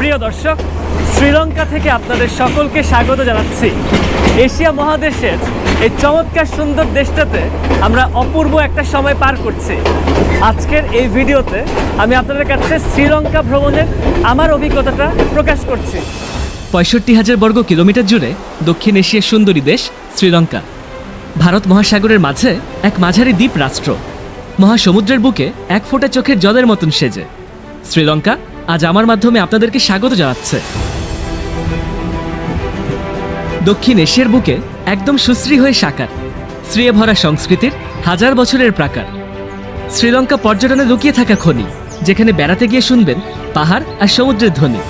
প্রিয় দর্শক, শ্রীলঙ্কা থেকে আপনাদের সকলকে স্বাগত জানাচ্ছি। এশিয়া মহাদেশের এই চমৎকার সুন্দর দেশটাতে আমরা অপূর্ব একটা সময় পার করছি। আজকের এই ভিডিওতে আমি আপনাদের কাছে শ্রীলঙ্কা ভ্রমণের আমার অভিজ্ঞতাটা প্রকাশ করছি। ৬৫,০০০ বর্গ কিলোমিটার জুড়ে দক্ষিণ এশিয়ার সুন্দরী দেশ শ্রীলঙ্কা। ভারত মহাসাগরের মাঝে এক মাঝারি দ্বীপ রাষ্ট্র। মহাসমুদ্রের বুকে এক ফোঁটা চোখের জলের মতন সেজে শ্রীলঙ্কা আজ আমার মাধ্যমে আপনাদেরকে স্বাগত জানাচ্ছে। দক্ষিণ এশিয়ার বুকে একদম সুশ্রী হয়ে সাকার, শ্রীয়ে ভরা সংস্কৃতির হাজার বছরের প্রাকার। শ্রীলঙ্কা পর্যটনে লুকিয়ে থাকা খনি, যেখানে বেড়াতে গিয়ে শুনবেন পাহাড় আর সমুদ্রের ধ্বনি।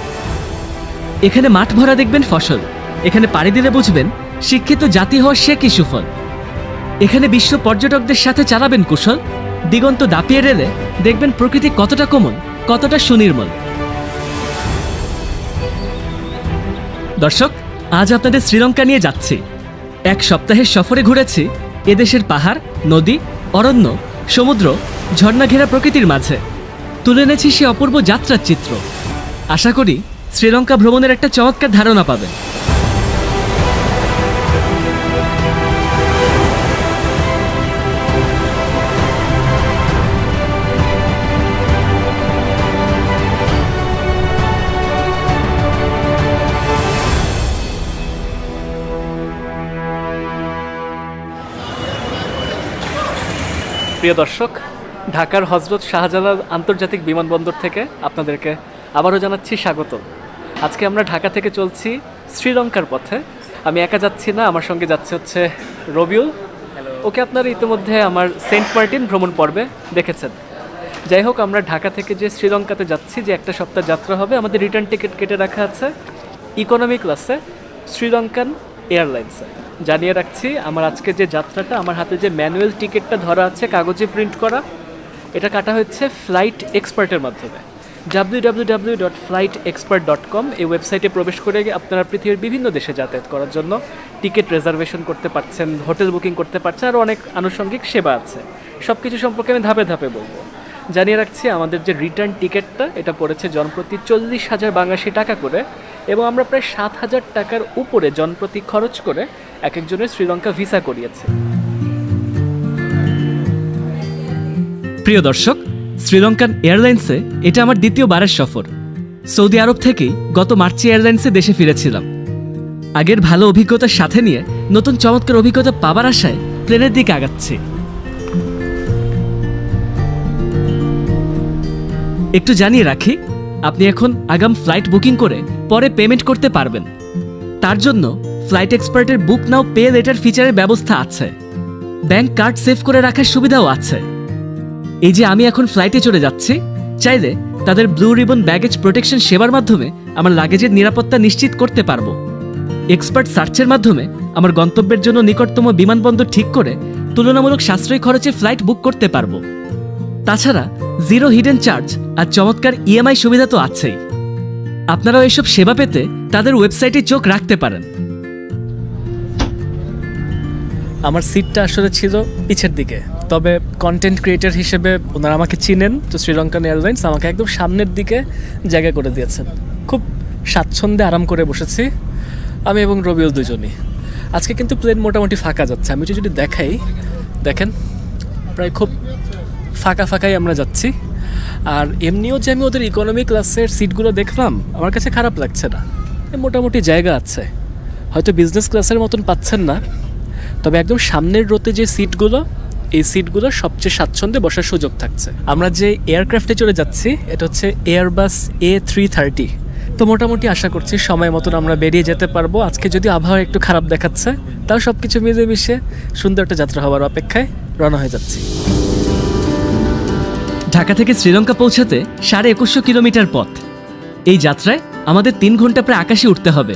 এখানে মাঠ ভরা দেখবেন ফসল, এখানে পাড়ি দিলে বুঝবেন শিক্ষিত জাতি হওয়ার সে কি সুফল। এখানে বিশ্ব পর্যটকদের সাথে চালাবেন কুশল, দিগন্ত দাপিয়ে রেলে দেখবেন প্রকৃতি কতটা কোমল, কতটা সুনির্মল। দর্শক, আজ আপনাদের শ্রীলঙ্কা নিয়ে যাচ্ছি। এক সপ্তাহের সফরে ঘুরেছি এদেশের পাহাড়, নদী, অরণ্য, সমুদ্র, ঝর্ণা ঘেরা প্রকৃতির মাঝে। তুলে এনেছি সে অপূর্ব যাত্রার চিত্র। আশা করি শ্রীলঙ্কা ভ্রমণের একটা চমৎকার ধারণা পাবেন। প্রিয় দর্শক, ঢাকার হজরত শাহজালাল আন্তর্জাতিক বিমানবন্দর থেকে আপনাদেরকে আবারও জানাচ্ছি স্বাগত। আজকে আমরা ঢাকা থেকে চলছি শ্রীলঙ্কার পথে। আমি একা যাচ্ছি না, আমার সঙ্গে হচ্ছে রবিউল। ওকে আপনারা ইতিমধ্যে আমার সেন্ট মার্টিন ভ্রমণ পর্বে দেখেছেন। যাই হোক, আমরা ঢাকা থেকে যে শ্রীলঙ্কাতে যাচ্ছি, যে একটা সপ্তাহ যাত্রা হবে, আমাদের রিটার্ন টিকিট কেটে রাখা আছে ইকোনমি ক্লাসে শ্রীলঙ্কান এয়ারলাইন্সে। জানিয়ে রাখছি, আমার আজকে যে যাত্রাটা, আমার হাতে যে ম্যানুয়াল টিকিটটা ধরা আছে, কাগজে প্রিন্ট করা, এটা কাটা হচ্ছে ফ্লাইট এক্সপার্টের মাধ্যমে। www.flightexpert.com এই ওয়েবসাইটে প্রবেশ করে আপনারা পৃথিবীর বিভিন্ন দেশে যাতায়াত করার জন্য টিকিট রিজার্ভেশন করতে পারছেন, হোটেল বুকিং করতে পারছেন, আর অনেক আনুষঙ্গিক সেবা আছে। সব কিছু সম্পর্কে আমি ধাপে ধাপে বলবো। জানিয়ে রাখছি, আমাদের যে রিটার্ন টিকিটটা, এটা পড়েছে জনপ্রতি 40,000 বাংলাদেশি টাকা করে, এবং আমরা প্রায় 7,000 টাকার উপরে জনপ্রতি খরচ করে এক একজনের শ্রীলঙ্কা ভিসা করিয়েছি। প্রিয় দর্শক, শ্রীলঙ্কান এয়ারলাইন্সে এটা আমার দ্বিতীয়বারের সফর। সৌদি আরব থেকেই গত মার্চে এয়ারলাইন্সে দেশে ফিরেছিলাম। আগের ভালো অভিজ্ঞতার সাথে নিয়ে নতুন চমৎকার অভিজ্ঞতা পাবার আশায় প্লেনের দিকে আগাচ্ছি। একটু জানিয়ে রাখি, আপনি এখন আগাম ফ্লাইট বুকিং করে পরে পেমেন্ট করতে পারবেন। তার জন্য ফ্লাইট এক্সপার্টের বুক নাও পে লেটার ফিচারের ব্যবস্থা আছে। ব্যাংক কার্ড সেভ করে রাখার সুবিধাও আছে। এই যে আমি এখন ফ্লাইটে চলে যাচ্ছি, চাইলে তাদের ব্লু রিবন ব্যাগেজ প্রোটেকশন সেবার মাধ্যমে আমার লাগেজের নিরাপত্তা নিশ্চিত করতে পারবো। এক্সপার্ট সার্চের মাধ্যমে আমার গন্তব্যের জন্য নিকটতম বিমানবন্দর ঠিক করে তুলনামূলক সাশ্রয়ী খরচে ফ্লাইট বুক করতে পারবো। তাছাড়া জিরো হিডেন চার্জ আর চমৎকার ইএমআই সুবিধা তো আছেই। আপনারাও এসব সেবা পেতে তাদের ওয়েবসাইটে চোখ রাখতে পারেন। আমার সিটটা আসলে ছিল পিছের দিকে, তবে কন্টেন্ট ক্রিয়েটর হিসেবে ওনারা আমাকে চিনেন, তো শ্রীলঙ্কান এয়ারলাইন্স আমাকে একদম সামনের দিকে জায়গা করে দিয়েছেন। খুব স্বাচ্ছন্দ্যে আরাম করে বসেছি আমি এবং রবিউল দুজনই। আজকে কিন্তু প্লেন মোটামুটি ফাঁকা যাচ্ছে। আমি যদি দেখাই, দেখেন প্রায় খুব ফাঁকা ফাঁকাই আমরা যাচ্ছি। আর এমনিও যে আমি ওদের ইকোনমি ক্লাসের সিটগুলো দেখলাম, আমার কাছে খারাপ লাগছে না, মোটামুটি জায়গা আছে। হয়তো বিজনেস ক্লাসের মতন পাচ্ছেন না, তবে একদম সামনের রোতে যে সিটগুলো, এই সিটগুলো সবচেয়ে স্বাচ্ছন্দ্যে বসার সুযোগ থাকছে। আমরা যে এয়ারক্রাফটে চলে যাচ্ছি, এটা হচ্ছে এয়ারবাস A330। তো মোটামুটি আশা করছি সময় মতন আমরা বেরিয়ে যেতে পারবো। আজকে যদি আবহাওয়া একটু খারাপ দেখাচ্ছে, তাও সব কিছু মিলেমিশে সুন্দর একটা যাত্রা হওয়ার অপেক্ষায় রওনা হয়ে যাচ্ছি। ঢাকা থেকে শ্রীলঙ্কা পৌঁছাতে 2150 কিলোমিটার পথ। এই যাত্রায় আমাদের 3 ঘন্টা প্রায় আকাশে উঠতে হবে।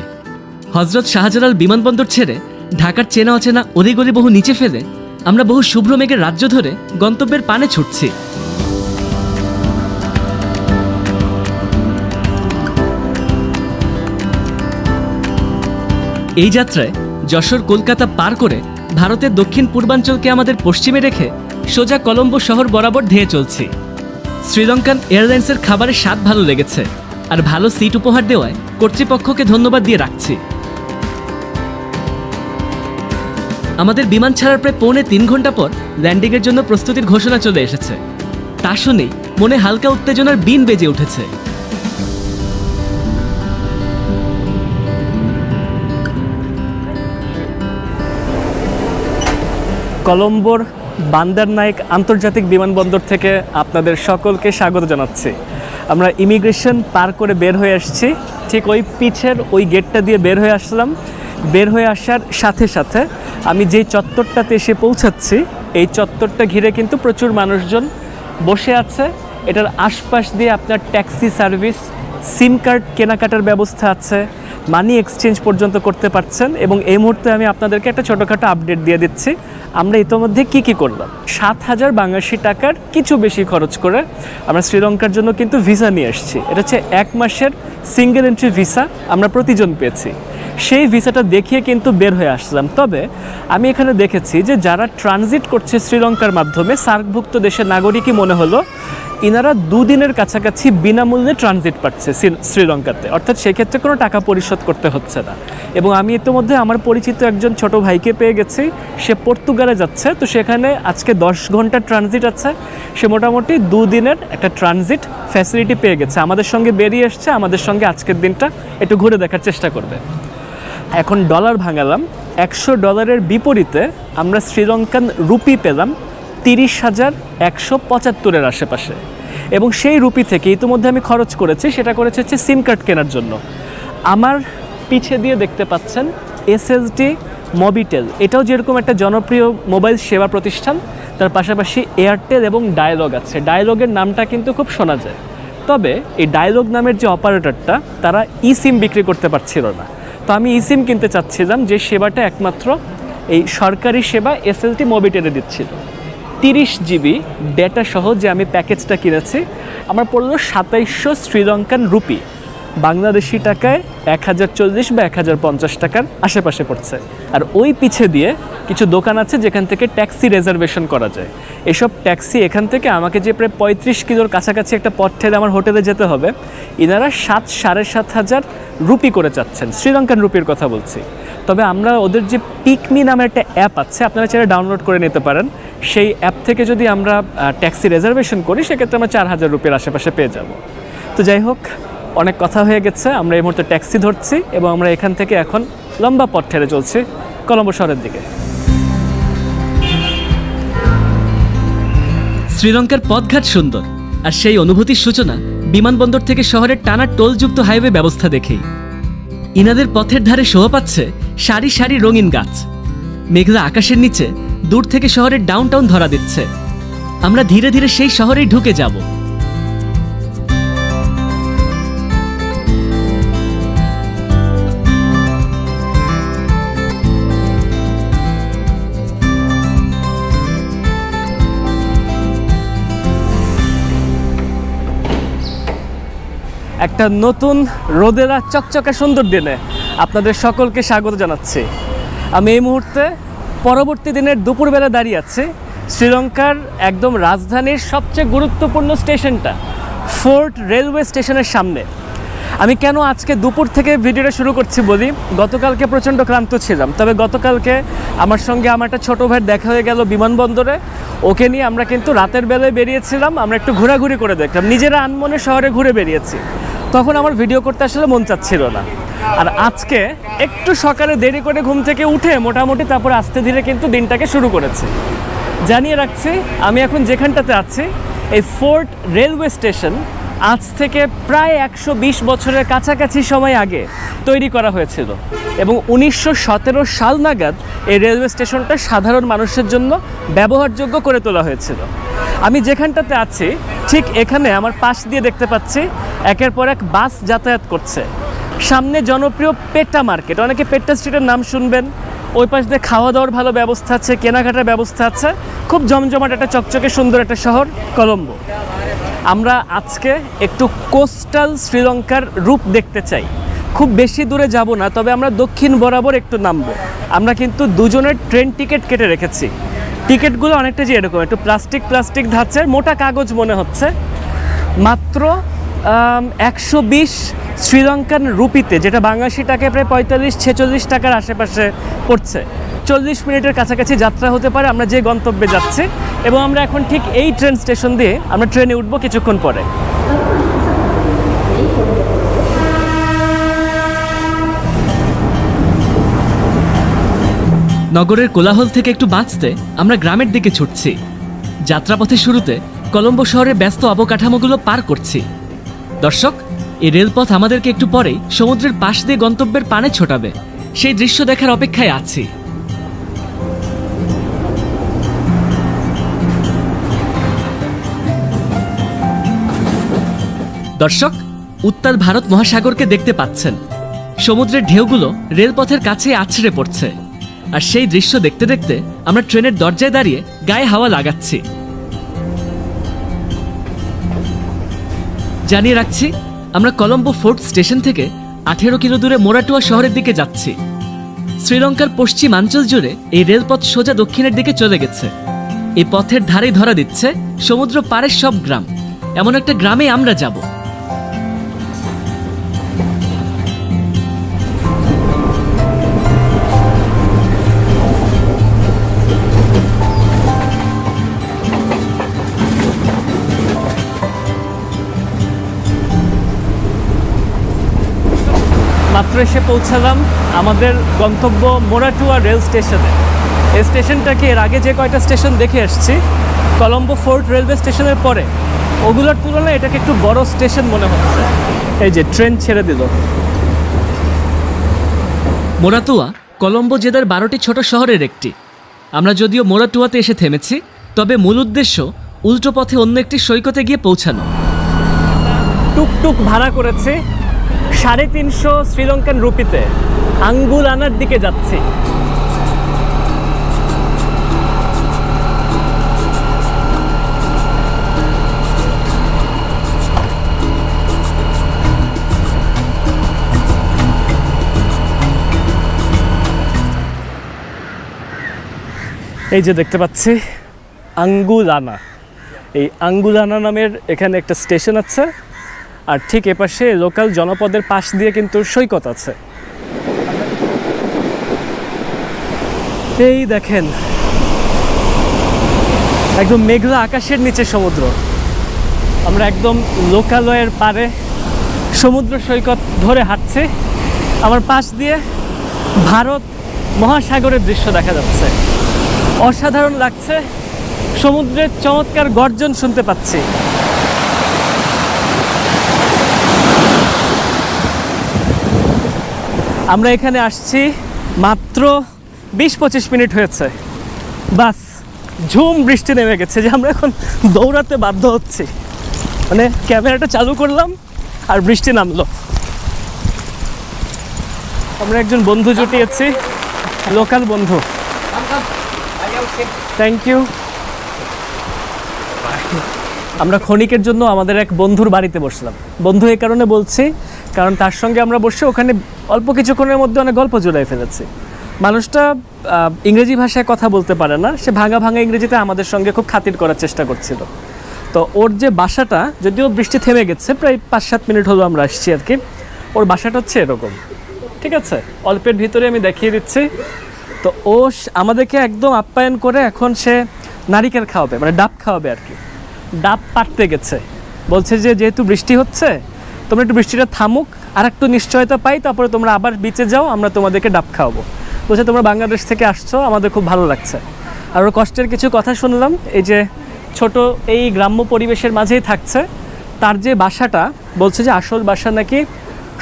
হজরত শাহজালাল বিমানবন্দর ছেড়ে ঢাকার চেনা অচেনা অলিগলি বহু নিচে ফেলে আমরা বহু শুভ্র মেঘের রাজ্য ধরে গন্তব্যের পানে ছুটছি। এই যাত্রায় যশোর, কলকাতা পার করে ভারতের দক্ষিণ পূর্বাঞ্চলকে আমাদের পশ্চিমে রেখে সোজা কলম্বো শহর বরাবর ধেয়ে চলছি। শ্রীলঙ্কান এয়ারলাইন্সের খাবারের স্বাদ ভালো লেগেছে। আর ভালো সিট উপহার দেওয়ায় কর্তৃপক্ষকে ধন্যবাদ দিয়ে রাখছি। আমাদের বিমান ছাড়ার প্রায় 3.25 ঘন্টা পর ল্যান্ডিংয়ের জন্য প্রস্তুতির ঘোষণা চলে এসেছে। তা শুনেই মনে হালকা উত্তেজনার বিন বেজে উঠেছে। কলম্বোর বান্দার নায়েক আন্তর্জাতিক বিমানবন্দর থেকে আপনাদের সকলকে স্বাগত জানাচ্ছি। আমরা ইমিগ্রেশন পার করে বের হয়ে আসছি, ঠিক ওই পিছের ওই গেটটা দিয়ে বের হয়ে আসলাম। বের হয়ে আসার সাথে সাথে আমি যেই চত্বরটাতে এসে পৌঁছাচ্ছি, এই চত্বরটা ঘিরে কিন্তু প্রচুর মানুষজন বসে আছে। এটার আশপাশ দিয়ে আপনার ট্যাক্সি সার্ভিস, সিম কার্ড কেনাকাটার ব্যবস্থা আছে, মানি এক্সচেঞ্জ পর্যন্ত করতে পারছেন। এবং এই মুহূর্তে আমি আপনাদেরকে একটা ছোটোখাটো আপডেট দিয়ে দিচ্ছি আমরা ইতোমধ্যে কি করলাম। 7,000 বাংলাদেশি টাকার কিছু বেশি খরচ করে আমরা শ্রীলঙ্কার জন্য কিন্তু ভিসা নিয়ে আসছি। এটা হচ্ছে 1 মাসের সিঙ্গেল এন্ট্রি ভিসা আমরা প্রতিজন পেয়েছি। সেই ভিসাটা দেখিয়ে কিন্তু বের হয়ে আসলাম। তবে আমি এখানে দেখেছি যে যারা ট্রানজিট করছে শ্রীলঙ্কার মাধ্যমে, সার্কভুক্ত দেশের নাগরিকই মনে হলো, ইনারা 2 দিনের কাছাকাছি বিনামূল্যে ট্রানজিট পাচ্ছে শ্রীলঙ্কাতে, অর্থাৎ সেক্ষেত্রে কোনো টাকা পরিশোধ করতে হচ্ছে না। এবং আমি ইতিমধ্যে আমার পরিচিত একজন ছোট ভাইকে পেয়ে গেছি, সে পর্তুগালে যাচ্ছে। তো সেখানে আজকে 10 ঘন্টার ট্রানজিট আছে, সে মোটামুটি 2 দিনের একটা ট্রানজিট ফ্যাসিলিটি পেয়ে গেছে। আমাদের সঙ্গে বেরিয়ে এসছে, আমাদের সঙ্গে আজকের দিনটা একটু ঘুরে দেখার চেষ্টা করবে। এখন ডলার ভাঙালাম, $100 বিপরীতে আমরা শ্রীলঙ্কান রুপি পেলাম 30,175-এর আশেপাশে। এবং সেই রুপি থেকে ইতিমধ্যে আমি খরচ করেছি, সেটা করেছে হচ্ছে সিম কার্ড কেনার জন্য। আমার পিছে দিয়ে দেখতে পাচ্ছেন এসএসডি মোবিটেল, এটাও যেরকম একটা জনপ্রিয় মোবাইল সেবা প্রতিষ্ঠান, তার পাশাপাশি এয়ারটেল এবং ডায়ালগ আছে। ডায়ালগের নামটা কিন্তু খুব শোনা যায়, তবে এই ডায়ালগ নামের যে অপারেটরটা, তারা ই সিম বিক্রি করতে পারছিল না। তো আমি ই সিম কিনতে চাচ্ছিলাম, যে সেবাটা একমাত্র এই সরকারি সেবা এসএসডি মোবিটেলে দিচ্ছিল। 30 জিবি ডেটা সহ যে আমি প্যাকেজটা কিনেছি, আমার পড়লো 2700 শ্রীলঙ্কান রুপি, বাংলাদেশি টাকায় 1040 বা 1050 টাকার আশেপাশে পড়ছে। আর ওই পিছে দিয়ে কিছু দোকান আছে যেখান থেকে ট্যাক্সি রিজার্ভেশন করা যায়। এসব ট্যাক্সি এখান থেকে আমাকে যে প্রায় 35 কিলোর কাছাকাছি একটা পথ ঠেলে আমার হোটেলে যেতে হবে, ইনারা 7,500 রুপি করে চাচ্ছেন, শ্রীলঙ্কান রুপির কথা বলছি। তবে আমরা ওদের যে পিকমি নামে একটা অ্যাপ আছে, আপনারা চাইলে ডাউনলোড করে নিতে পারেন। সেই অ্যাপ থেকে যদি আমরা ট্যাক্সি রিজার্ভেশন করি, সেক্ষেত্রে আমরা 4,000 রুপির আশেপাশে পেয়ে যাব। তো যাই হোক, অনেক কথা হয়ে গেছে, আমরা এই মুহূর্তে ট্যাক্সি ধরছি এবং আমরা এখান থেকে এখন লম্বা পথ ঠেলে চলছি কলম্বো শহরের দিকে। শ্রীলঙ্কার পথঘাট সুন্দর, আর সেই অনুভূতির সূচনা বিমানবন্দর থেকে শহরের টানা টোলযুক্ত হাইওয়ে ব্যবস্থা দেখেই। ইনাদের পথের ধারে শোভা পাচ্ছে সারি সারি রঙিন গাছ। মেঘলা আকাশের নিচে দূর থেকে শহরের ডাউনটাউন ধরা দিচ্ছে। আমরা ধীরে ধীরে সেই শহরেই ঢুকে যাব। একটা নতুন রোদেলা চকচকে সুন্দর দিনে আপনাদের সকলকে স্বাগত জানাচ্ছি। আমি এই মুহূর্তে পরবর্তী দিনের দুপুরবেলা দাঁড়িয়ে আছি শ্রীলঙ্কার একদম রাজধানীর সবচেয়ে গুরুত্বপূর্ণ স্টেশনটা, ফোর্ট রেলওয়ে স্টেশনের সামনে। আমি কেন আজকে দুপুর থেকে ভিডিওটা শুরু করছি বলি, গতকালকে প্রচণ্ড ক্লান্ত ছিলাম। তবে গতকালকে আমার সঙ্গে আমার একটা ছোটো ভাইয়ের দেখা হয়ে গেল বিমানবন্দরে, ওকে নিয়ে আমরা কিন্তু রাতের বেলায় বেরিয়েছিলাম। আমরা একটু ঘোরাঘুরি করে দেখলাম, নিজেরা আনমনে শহরে ঘুরে বেরিয়েছি। তখন আমার ভিডিও করতে আসলে মন চাচ্ছিল না। আর আজকে একটু সকালে দেরি করে ঘুম থেকে উঠে মোটামুটি তারপরে আস্তে ধীরে কিন্তু দিনটাকে শুরু করেছি। জানিয়ে রাখছি, আমি এখন যেখানটাতে আছি, এই ফোর্ট রেলওয়ে স্টেশন আজ থেকে প্রায় 120 বছরের কাছাকাছি সময় আগে তৈরি করা হয়েছিল এবং 1917 সাল নাগাদ এই রেলওয়ে স্টেশনটা সাধারণ মানুষের জন্য ব্যবহারযোগ্য করে তোলা হয়েছিল। আমি যেখানটাতে আছি ঠিক এখানে আমার পাশ দিয়ে দেখতে পাচ্ছি একের পর এক বাস যাতায়াত করছে। সামনে জনপ্রিয় পেট্টা মার্কেট, অনেকে পেট্টা স্ট্রিটের নাম শুনবেন। ওই পাশ দিয়ে খাওয়া দাওয়ার ভালো ব্যবস্থা আছে, কেনাকাটার ব্যবস্থা আছে। খুব জমজমাট একটা চকচকে সুন্দর একটা শহর কলম্বো। আমরা আজকে একটু কোস্টাল শ্রীলঙ্কার রূপ দেখতে চাই। খুব বেশি দূরে যাব না, তবে আমরা দক্ষিণ বরাবর একটু নামবো। আমরা কিন্তু দুজনের ট্রেন টিকিট কেটে রেখেছি। টিকিটগুলো অনেকটা যে এরকম একটু প্লাস্টিক ধাঁচের মোটা কাগজ মনে হচ্ছে। মাত্র 120 শ্রীলঙ্কান রুপিতে, যেটা বাংলাদেশি টাকায় প্রায় 45-46 টাকার আশেপাশে পড়ছে। 40 মিনিটের কাছাকাছি যাত্রা হতে পারে আমরা যে গন্তব্যে যাচ্ছি, এবং আমরা এখন ঠিক এই ট্রেন স্টেশন দিয়ে আমরা ট্রেনে উঠবো কিছুক্ষণ পরে। নগরের কোলাহল থেকে একটু বাঁচতে আমরা গ্রামের দিকে ছুটছি। যাত্রাপথের শুরুতে কলম্বো শহরের ব্যস্ত অবকাঠামোগুলো পার করছি। দর্শক, এই রেলপথ আমাদেরকে একটু পরেই সমুদ্রের পাশ দিয়ে গন্তব্যের পানে ছোটাবে। সেই দৃশ্য দেখার অপেক্ষায় আছি। দর্শক, উত্তাল ভারত মহাসাগরকে দেখতে পাচ্ছেন। সমুদ্রের ঢেউগুলো রেলপথের কাছে আছড়ে পড়ছে, আর সেই দৃশ্য দেখতে দেখতে আমরা ট্রেনের দরজায় দাঁড়িয়ে গায়ে হাওয়া লাগাচ্ছি। জানিয়ে রাখছি, আমরা কলম্বো ফোর্ট স্টেশন থেকে 18 কিলো দূরে মোরাটুয়া শহরের দিকে যাচ্ছি। শ্রীলঙ্কার পশ্চিমাঞ্চল জুড়ে এই রেলপথ সোজা দক্ষিণের দিকে চলে গেছে। এই পথের ধারেই ধরা দিচ্ছে সমুদ্র পাড়ের সব গ্রাম। এমন একটা গ্রামে আমরা যাব। মাত্র এসে পৌঁছালাম আমাদের গন্তব্য মোরাটুয়া রেল স্টেশনে। এই স্টেশনটাকে এর আগে যে কয়টা স্টেশন দেখে এসেছি কলম্বো ফোর্ট রেলওয়ে স্টেশনের পরে, ওগুলোর তুলনায় এটাকে একটু বড় স্টেশন মনে হচ্ছে। এই যে ট্রেন ছেড়ে দিল। মোরাতুয়া কলম্বো জেলার 12টি ছোট শহরের একটি। আমরা যদিও মোরাটুয়াতে এসে থেমেছি, তবে মূল উদ্দেশ্য উল্টো পথে অন্য একটি সৈকতে গিয়ে পৌঁছানো। টুকটুক ভাড়া করেছি 350 শ্রীলঙ্কান রুপিতে। আঙ্গুলানার দিকে যাচ্ছি। এই যে দেখতে পাচ্ছি আঙ্গুলানা। এই আঙ্গুলানা নামের এখানে একটা স্টেশন আছে, আর ঠিক এপাশে লোকাল জনপদের পাশ দিয়ে কিন্তু সৈকত আছে। এই দেখেন একদম মেঘলা আকাশের নিচে সমুদ্র। আমরা একদম লোকালয়ের পারে সমুদ্র সৈকত ধরে হাঁটছি। আমার পাশ দিয়ে ভারত মহাসাগরের দৃশ্য দেখা যাচ্ছে। অসাধারণ লাগছে। সমুদ্রের চমৎকার গর্জন শুনতে পাচ্ছি। আমরা এখানে আসছি মাত্র 20-25 মিনিট হয়েছে, বাস ঝুম বৃষ্টি নেমে গেছে যে আমরা এখন দৌড়াতে বাধ্য হচ্ছি। মানে ক্যামেরাটা চালু করলাম আর বৃষ্টি নামলো। আমরা একজন বন্ধু জুটিয়েছি, লোকাল বন্ধু। Thank you. আমরা ক্ষণিকের জন্য আমাদের এক বন্ধুর বাড়িতে বসলাম। বন্ধু এই কারণে বলছি, কারণ তার সঙ্গে আমরা বসে ওখানে অল্প কিছুক্ষণের মধ্যে অনেক গল্প জুড়াই ফেলেছি। মানুষটা ইংরেজি ভাষায় কথা বলতে পারে না, সে ভাঙা ভাঙা ইংরেজিতে আমাদের সঙ্গে খুব খাতির করার চেষ্টা করছিল। তো ওর যে বাসাটা, যদিও বৃষ্টি থেমে গেছে, প্রায় 5-7 মিনিট হলো আমরা আসছি আর কি, ওর বাসাটা হচ্ছে এরকম। ঠিক আছে, অল্পের ভিতরে আমি দেখিয়ে দিচ্ছি। তো ও আমাদেরকে একদম আপ্যায়ন করে এখন সে নারিকেল খাওয়াবে, মানে ডাব খাওয়াবে আর কি। ডাব পাড়তে গেছে, বলছে যে যেহেতু বৃষ্টি হচ্ছে তোমরা একটু বৃষ্টিটা থামুক, আর একটু নিশ্চয়তা পাই, তারপরে তোমরা আবার বিচে যাও, আমরা তোমাদেরকে ডাব খাওয়াবো। বলছে তোমরা বাংলাদেশ থেকে আসছো, আমাদের খুব ভালো লাগছে। আর ওর কষ্টের কিছু কথা শুনলাম। এই যে ছোট এই গ্রাম্য পরিবেশের মাঝেই থাকছে, তার যে বাসাটা বলছে যে আসল বাসা নাকি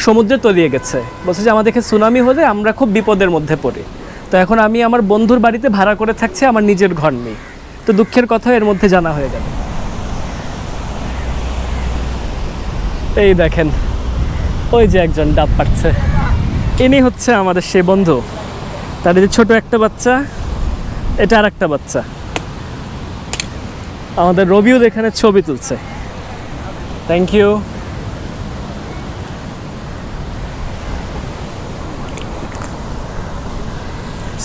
সমুদ্রে তলিয়ে গেছে। বলছে যে আমাদেরকে সুনামি হলে আমরা খুব বিপদের মধ্যে পড়ি। তো এখন আমি আমার বন্ধুর বাড়িতে ভাড়া করে থাকছি, আমার নিজের ঘর নেই। তো দুঃখের কথা এর মধ্যে জানা হয়ে গেল। এই দেখেন ওই যে একজন ডাব পাচ্ছে, ইনি হচ্ছে আমাদের সেই বন্ধু। তার যে ছোট একটা বাচ্চা, এটা আর একটা বাচ্চা। আমাদের রবিউল এখানে ছবি তুলছে। Thank you.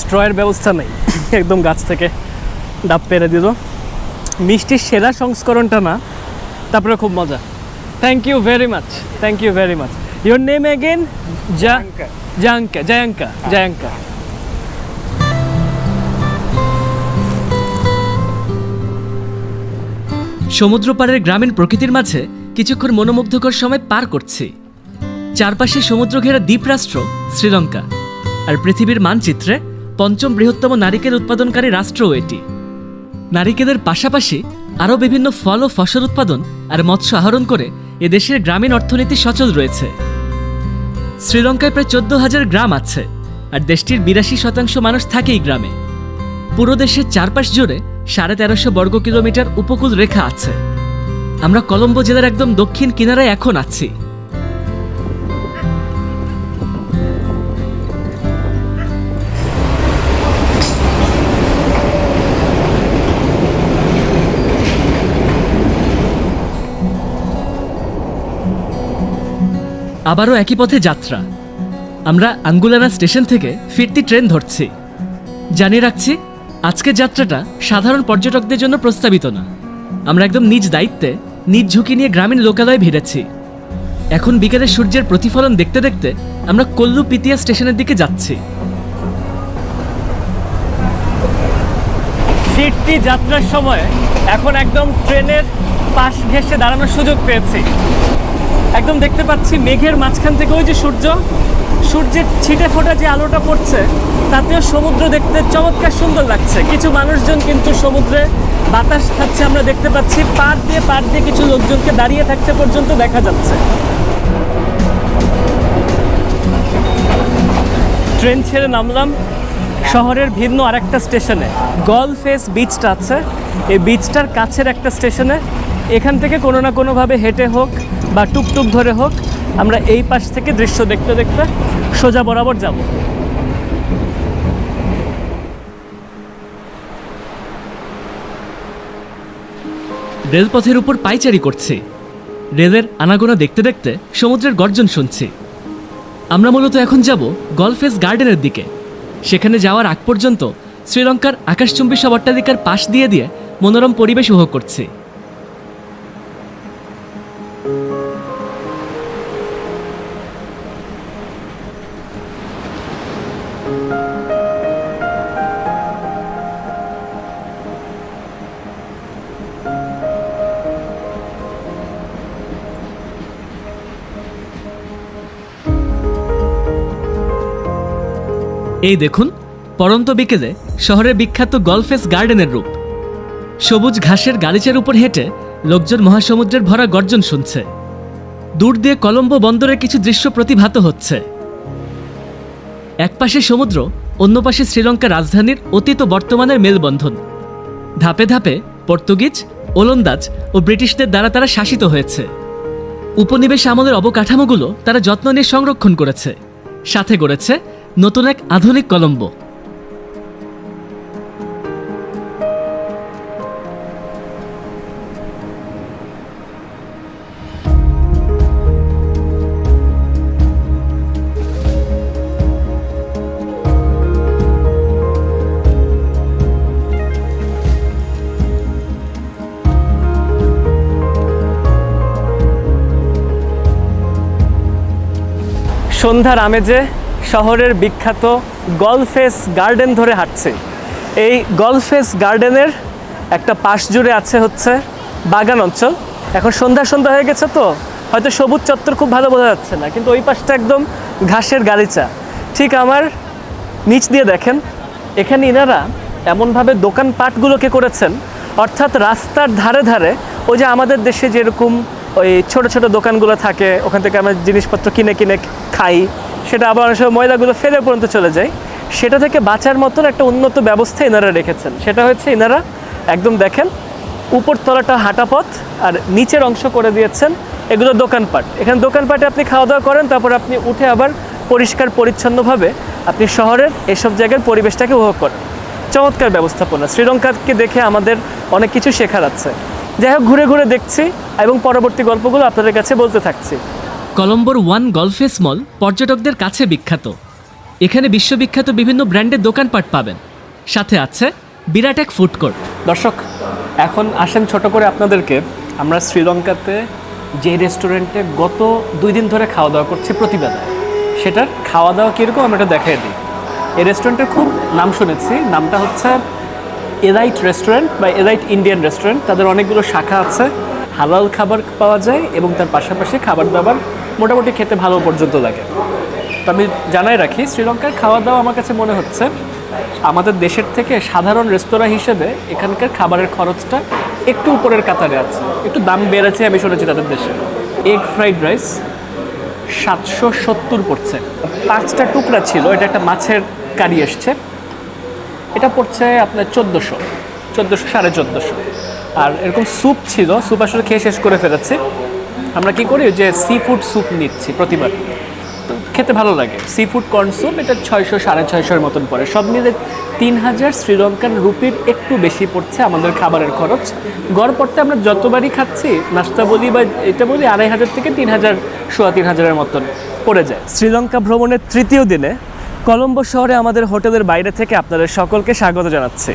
স্ট্রয়ের ব্যবস্থা নেই, একদম গাছ থেকে ডাব পেরে দিল। মিষ্টির সেরা সংস্করণটা না, তারপরে খুব মজা। Thank you very much. Thank you very much. Your name again? Jayanka. সমুদ্র পাড়ের গ্রামীণ প্রকৃতির মাঝে কিছুক্ষণ মনোমুগ্ধকর সময় পার করছি। চারপাশে সমুদ্র ঘেরা দ্বীপরাষ্ট্র শ্রীলঙ্কা, আর পৃথিবীর মানচিত্রে পঞ্চম বৃহত্তম নারিকেল উৎপাদনকারী রাষ্ট্রও এটি। নারিকেলের পাশাপাশি আরও বিভিন্ন ফল ও ফসল উৎপাদন আর মৎস্য আহরণ করে এদেশের গ্রামীণ অর্থনীতি সচল রয়েছে। শ্রীলঙ্কায় প্রায় 14,000 গ্রাম আছে, আর দেশটির 82% মানুষ থাকে এই গ্রামে। পুরো দেশের চারপাশ জুড়ে 1350 বর্গ কিলোমিটার উপকূল রেখা আছে। আমরা কলম্বো জেলার একদম দক্ষিণ কিনারায় এখন আছি। আবারও একই পথে যাত্রা। আমরা আঙ্গুলানা স্টেশন থেকে ফিরতি ট্রেন ধরছি। জানিয়ে রাখছি, আজকের যাত্রাটা সাধারণ পর্যটকদের জন্য প্রস্তাবিত না। আমরা একদম নিজ দায়িত্বে, নিজ ঝুঁকি নিয়ে গ্রামীণ লোকালয়ে ভিড়েছি। এখন বিকেলে সূর্যের প্রতিফলন দেখতে দেখতে আমরা কল্লু পিতিয়া স্টেশনের দিকে যাচ্ছি। ফিরতি যাত্রার সময় এখন একদম ট্রেনের পাশ ঘেঁষে দাঁড়ানোর সুযোগ পেয়েছি। একদম দেখতে পাচ্ছি মেঘের মাঝখান থেকে ওই যে সূর্যের ছিটে ফোটা যে আলোটা পড়ছে, তাতেও সমুদ্র দেখতে চমৎকার সুন্দর লাগছে। কিছু মানুষজন কিন্তু সমুদ্রে বাতাস খাচ্ছে আমরা দেখতে পাচ্ছি। পাড় দিয়ে কিছু লোকজনকে দাঁড়িয়ে থাকতে পর্যন্ত দেখা যাচ্ছে। ট্রেন ছেড়ে নামলাম শহরের ভিন্ন আরেকটা স্টেশনে। গলফেস বিচটা আছে, এই বিচটার কাছের একটা স্টেশনে। এখান থেকে কোনো না কোনোভাবে হেঁটে হোক বা টুকটুক ধরে হোক আমরা এই পাশ থেকে দৃশ্য দেখতে দেখতে সোজা বরাবর যাব। রেলপথের উপর পায়চারি করছি। রেলের আনাগোনা দেখতে দেখতে সমুদ্রের গর্জন শুনছি। আমরা মূলত এখন যাব গলফেস গার্ডেনের দিকে। সেখানে যাওয়ার আগ পর্যন্ত শ্রীলঙ্কার আকাশচুম্বী সব অট্টালিকার পাশ দিয়ে মনোরম পরিবেশ উপভোগ করছি। এই দেখুন, পরন্ত বিকেলে শহরের বিখ্যাত গলফেস গার্ডেনের রূপ। সবুজ ঘাসের গালিচার উপর হেঁটে লোকজন মহাসমুদ্রের ভরা গর্জন শুনছে। দূর দিয়ে কলম্বো বন্দরের কিছু দৃশ্য প্রতিভাত হচ্ছে। এক পাশে সমুদ্র, অন্য পাশে শ্রীলঙ্কার রাজধানীর অতীত বর্তমানের মেলবন্ধন। ধাপে ধাপে পর্তুগিজ, ওলন্দাজ ও ব্রিটিশদের দ্বারা তারা শাসিত হয়েছে। উপনিবেশ আমলের অবকাঠামোগুলো তারা যত্ন নিয়ে সংরক্ষণ করেছে, সাথে গড়েছে নতুন এক আধুনিক কলম্বো। সন্ধ্যার আমেজে শহরের বিখ্যাত গলফেস গার্ডেন ধরে হাঁটছে। এই গলফেস গার্ডেনের একটা পাশ জুড়ে আছে হচ্ছে বাগান অঞ্চল। এখন সন্ধ্যা হয়ে গেছে, তো হয়তো সবুজ চত্বর খুব ভালো বোঝা যাচ্ছে না, কিন্তু ওই পাশটা একদম ঘাসের গালিচা। ঠিক আমার নিচ দিয়ে দেখেন, এখানে ইনারা এমনভাবে দোকানপাটগুলোকে করেছেন, অর্থাৎ রাস্তার ধারে ধারে ওই যে আমাদের দেশে যেরকম ওই ছোট ছোট দোকানগুলো থাকে, ওখান থেকে আমরা জিনিসপত্র কিনে খাই, সেটা আবার অনেক সময় ময়লাগুলো ফেলে পর্যন্ত চলে যায়, সেটা থেকে বাঁচার মতন একটা উন্নত ব্যবস্থা এনারা রেখেছেন। সেটা হচ্ছে এনারা একদম দেখেন উপরতলাটা হাঁটা পথ আর নিচের অংশ করে দিয়েছেন এগুলো দোকানপাট। এখানে দোকানপাটে আপনি খাওয়া দাওয়া করেন, তারপর আপনি উঠে আবার পরিষ্কার পরিচ্ছন্নভাবে আপনি শহরের এসব জায়গার পরিবেশটাকে উপভোগ করেন। চমৎকার ব্যবস্থাপনা। শ্রীলঙ্কাকে দেখে আমাদের অনেক কিছু শেখার আছে। যাই হোক, ঘুরে ঘুরে দেখছি এবং পরবর্তী গল্পগুলো আপনাদের কাছে বলতে থাকছি। কলম্বোর ওয়ান গলফেস মল পর্যটকদের কাছে বিখ্যাত। এখানে বিশ্ববিখ্যাত বিভিন্ন ব্র্যান্ডের দোকানপাট পাবেন, সাথে আছে বিরাট এক ফুড কোর্ট। দর্শক, এখন আসেন ছোট করে আপনাদেরকে আমরা শ্রীলঙ্কাতে যে রেস্টুরেন্টে গত 2 দিন ধরে খাওয়া দাওয়া করছি প্রতিবেলায়, সেটার খাওয়া দাওয়া কীরকম আমি এটা দেখাই দিই। এই রেস্টুরেন্টের খুব নাম শুনেছি, নামটা হচ্ছে এলাইট রেস্টুরেন্ট বা এলাইট ইন্ডিয়ান রেস্টুরেন্ট। তাদের অনেকগুলো শাখা আছে, হালাল খাবার পাওয়া যায় এবং তার পাশাপাশি খাবার দাবার মোটামুটি খেতে ভালো পর্যন্ত লাগে। তো আমি জানাই রাখি, শ্রীলঙ্কার খাওয়া দাওয়া আমার কাছে মনে হচ্ছে আমাদের দেশের থেকে সাধারণ রেস্তোরাঁ হিসেবে এখানকার খাবারের খরচটা একটু উপরের কাতারে আছে, একটু দাম বেড়েছে আমি শুনেছি তাদের দেশে। এগ ফ্রাইড রাইস 770 পড়ছে, 5টা টুকরা ছিল, এটা একটা মাছের কারি এসছে, এটা পড়ছে আপনার 1400, 1400 আর এরকম স্যুপ ছিল, স্যুপ আসলে খেয়ে শেষ করে ফেলেছি। আমরা কি করি যে সি ফুড স্যুপ নিচ্ছি প্রতিবার, তো খেতে ভালো লাগে। সি ফুড কর্ন স্যুপ এটা 600 650 মতন পড়ে, সব মিলে 3000 শ্রীলঙ্কান রুপির একটু বেশি পড়ছে আমাদের খাবারের খরচ। গড় পড়তে আমরা যতবারই খাচ্ছি, নাস্তা বলি বা এটা বলি, 2500 থেকে 3000 3000 মতন পড়ে যায়। শ্রীলঙ্কা ভ্রমণের 3য় দিনে কলম্বো শহরে আমাদের হোটেলের বাইরে থেকে আপনাদের সকলকে স্বাগত জানাচ্ছি।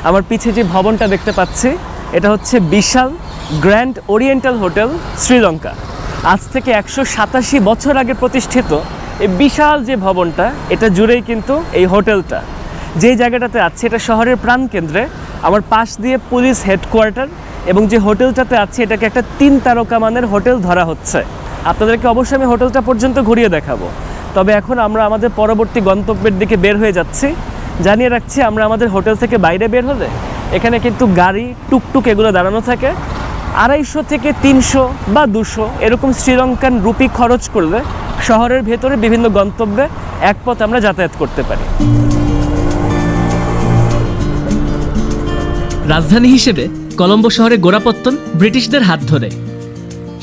আমার পিছে যে ভবনটা দেখতে পাচ্ছি, এটা হচ্ছে বিশাল গ্র্যান্ড ওরিয়েন্টাল হোটেল শ্রীলঙ্কা। আজ থেকে 187 বছর আগে প্রতিষ্ঠিত এই বিশাল যে ভবনটা, এটা জুড়েই কিন্তু এই হোটেলটা। যেই জায়গাটাতে আছে এটা শহরের প্রাণকেন্দ্রে। আমার পাশ দিয়ে পুলিশ হেডকোয়ার্টার এবং যে হোটেলটাতে আছে এটাকে একটা 3 তারকা মানের হোটেল ধরা হচ্ছে। আপনাদেরকে অবশ্যই আমি হোটেলটা পর্যন্ত ঘুরিয়ে দেখাবো। তবে এখন আমরা আমাদের পরবর্তী গন্তব্যের দিকে বের হয়ে যাচ্ছি। জানিয়ে রাখছি, আমরা আমাদের হোটেল থেকে বাইরে বের হলে এখানে কিন্তু গাড়ি, টুকটুক এগুলো দাঁড়ানো থাকে। 250 থেকে 300 বা 200 এরকম শ্রীলঙ্কান রুপি খরচ করলে শহরের ভেতরে বিভিন্ন গন্তব্যে এক পথ আমরা যাতায়াত করতে পারি। রাজধানী হিসেবে কলম্বো শহরে গোড়াপত্তন ব্রিটিশদের হাত ধরে।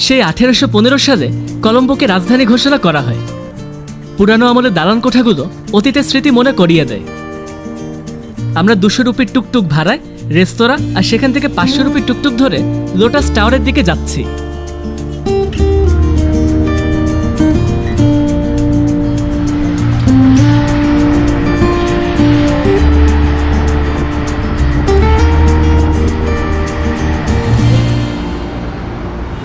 সেই 1815 সালে কলম্বোকে রাজধানী ঘোষণা করা হয়। পুরানো আমলের দালান কোঠাগুলো অতীতের স্মৃতি মনে করিয়ে দেয়। আমরা 200 রুপির টুকটুক ভাড়ায় রেস্তোরাঁ আর সেখান থেকে 500 রুপির টুকটুক ধরে লোটাস টাওয়ারের দিকে যাচ্ছি।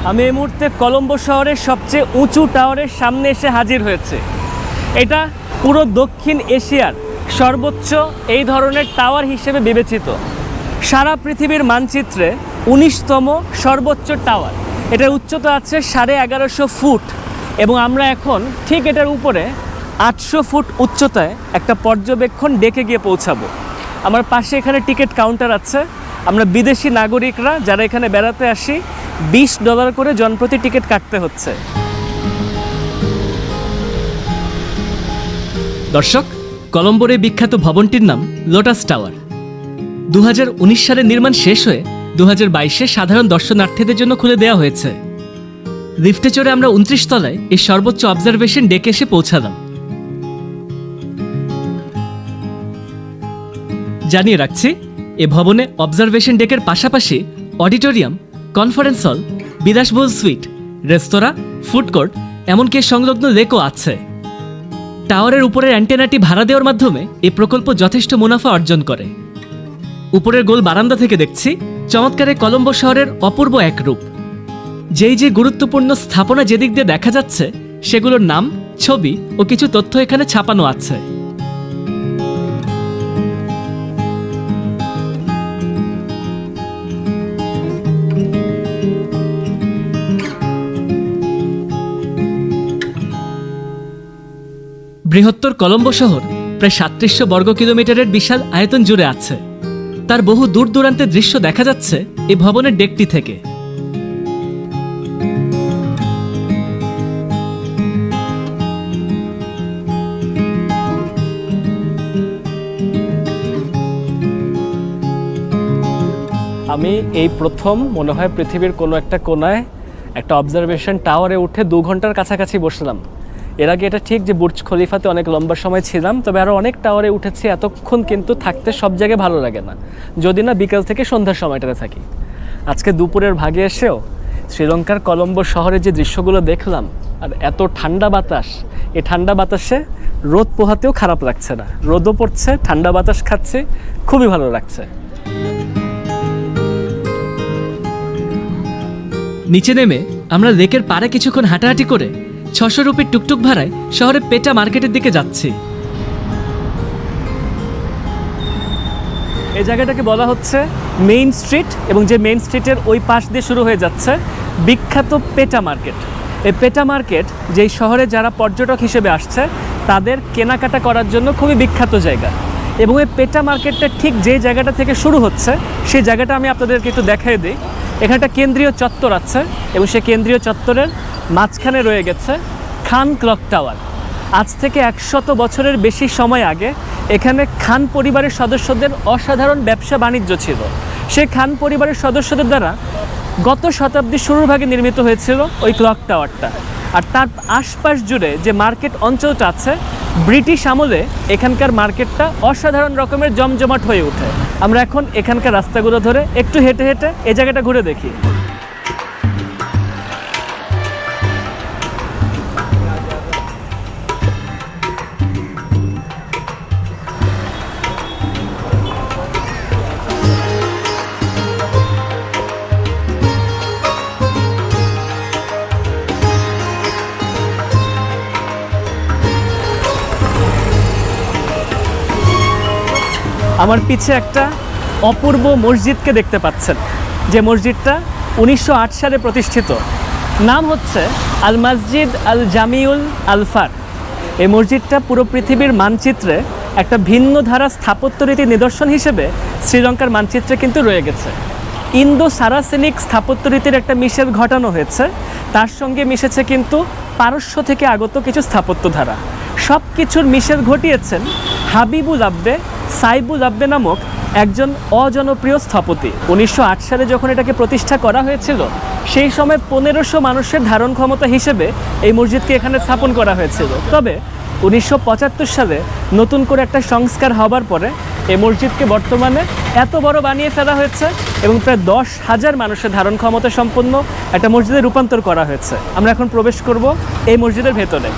আমি এই মুহূর্তে কলম্বো শহরের সবচেয়ে উঁচু টাওয়ারের সামনে এসে হাজির হয়েছে। এটা পুরো দক্ষিণ এশিয়ার সর্বোচ্চ এই ধরনের টাওয়ার হিসেবে বিবেচিত। সারা পৃথিবীর মানচিত্রে 19তম সর্বোচ্চ টাওয়ার। এটার উচ্চতা আছে 1150 ফুট এবং আমরা এখন ঠিক এটার উপরে 800 ফুট উচ্চতায় একটা পর্যবেক্ষণ ডেকে গিয়ে পৌঁছাবো। আমার পাশে এখানে টিকিট কাউন্টার আছে। আমরা বিদেশি নাগরিকরা যারা এখানে বেড়াতে আসি, $20 করে জনপ্রতি টিকিট কাটতে হচ্ছে। দর্শক, কলম্বোর এই বিখ্যাত ভবনটির নাম লোটাস টাওয়ার। 2019 সালে নির্মাণ শেষ হয়ে 2022-এ সাধারণ দর্শনার্থীদের জন্য খুলে দেওয়া হয়েছে। লিফটে চড়ে আমরা 29 তলায় এই সর্বোচ্চ অবজারভেশন ডেকে এসে পৌঁছালাম। জানিয়ে রাখছি, এ ভবনে অবজারভেশন ডেকের পাশাপাশি অডিটোরিয়াম, কনফারেন্স হল, বিলাসবহুল সুইট, রেস্তোরাঁ, ফুড কোর্ট, এমনকি সংলগ্ন লেকও আছে। টাওয়ারের উপরের অ্যান্টেনাটি ভাড়া দেওয়ার মাধ্যমে এই প্রকল্প যথেষ্ট মুনাফা অর্জন করে। উপরের গোল বারান্দা থেকে দেখছি চমৎকার এই কলম্বো শহরের অপূর্ব এক রূপ। যেই যে গুরুত্বপূর্ণ স্থাপনা যেদিক দিয়ে দেখা যাচ্ছে সেগুলোর নাম, ছবি ও কিছু তথ্য এখানে ছাপানো আছে। বৃহত্তর কলম্বো শহর প্রায় 3700 বর্গ কিলোমিটারের বিশাল আয়তন জুড়ে আছে। তার বহু দূর দূরান্তের দৃশ্য দেখা যাচ্ছে এই ভবনের ডেকটি থেকে। আমি এই প্রথম মনে হয় পৃথিবীর কোনো একটা কোনায় একটা অবজারভেশন টাওয়ারে উঠে 2 ঘন্টার কাছাকাছি বসলাম। এর আগে এটা ঠিক যে বুর্জ খলিফাতে অনেক লম্বা সময় ছিলাম, তবে আরও অনেক টাওয়ারে উঠেছি। এতক্ষণ কিন্তু থাকতে সব জায়গায় ভালো লাগে না, যদি না বিকাল থেকে সন্ধ্যার সময়টাতে থাকি। আজকে দুপুরের ভাগে এসেও শ্রীলঙ্কার কলম্বো শহরে যে দৃশ্যগুলো দেখলাম, আর এত ঠান্ডা বাতাস, এই ঠান্ডা বাতাসে রোদ পোহাতেও খারাপ লাগছে না। রোদও পড়ছে, ঠান্ডা বাতাস খাচ্ছে, খুবই ভালো লাগছে। নিচে নেমে আমরা লেকের পাড়ে কিছুক্ষণ হাঁটাহাঁটি করে 600 রুপির টুকটুক ভাড়ায় শহরে পেটা মার্কেটের দিকে যাচ্ছি। এই জায়গাটাকে বলা হচ্ছে মেইন স্ট্রিট, এবং যে মেইন স্ট্রিটের ওই পাশ দিয়ে শুরু হয়ে যাচ্ছে বিখ্যাত পেটা মার্কেট। এই পেটা মার্কেট যেই শহরে যারা পর্যটক হিসেবে আসছে তাদের কেনাকাটা করার জন্য খুবই বিখ্যাত জায়গা। এবং এই পেটা মার্কেটটা ঠিক যে জায়গাটা থেকে শুরু হচ্ছে সেই জায়গাটা আমি আপনাদেরকে একটু দেখাই দিই। এখানে একটা কেন্দ্রীয় চত্বর আছে এবং সেই কেন্দ্রীয় চত্বরের মাঝখানে রয়ে গেছে খান ক্লক টাওয়ার। আজ থেকে 100 বছরের বেশি সময় আগে এখানে খান পরিবারের সদস্যদের অসাধারণ ব্যবসা বাণিজ্য ছিল। সেই খান পরিবারের সদস্যদের দ্বারা গত শতাব্দীর শুরুর ভাগে নির্মিত হয়েছিল ওই ক্লক টাওয়ারটা। আর তার আশপাশ জুড়ে যে মার্কেট অঞ্চলটা আছে, ব্রিটিশ আমলে এখানকার মার্কেটটা অসাধারণ রকমের জমজমাট হয়ে ওঠে। আমরা এখন এখানকার রাস্তাগুলো ধরে একটু হেঁটে হেঁটে এই জায়গাটা ঘুরে দেখি। আমার পিছে একটা অপূর্ব মসজিদকে দেখতে পাচ্ছেন, যে মসজিদটা 1908 সালে প্রতিষ্ঠিত। নাম হচ্ছে আল মসজিদ আল জামিউল আলফার। এই মসজিদটা পুরো পৃথিবীর মানচিত্রে একটা ভিন্ন ধারা স্থাপত্যরীতির নিদর্শন হিসেবে শ্রীলঙ্কার মানচিত্রে কিন্তু রয়ে গেছে। ইন্দো সারাসেনিক স্থাপত্যরীতির একটা মিশেল ঘটানো হয়েছে, তার সঙ্গে মিশেছে কিন্তু পারস্য থেকে আগত কিছু স্থাপত্য ধারা। সব কিছুর মিশেল ঘটিয়েছেন হাবিবুল আব্বে সাইবুল আব্বে নামক একজন অজনপ্রিয় স্থপতি। 1908 সালে যখন এটাকে প্রতিষ্ঠা করা হয়েছিল সেই সময় 1500 মানুষের ধারণ ক্ষমতা হিসেবে এই মসজিদকে এখানে স্থাপন করা হয়েছিল। তবে 1975 সালে নতুন করে একটা সংস্কার হবার পরে এই মসজিদকে বর্তমানে এত বড় বানিয়ে ফেলা হয়েছে এবং প্রায় 10,000 মানুষের ধারণ ক্ষমতা সম্পন্ন একটা মসজিদে রূপান্তর করা হয়েছে। আমরা এখন প্রবেশ করব এই মসজিদের ভেতরে।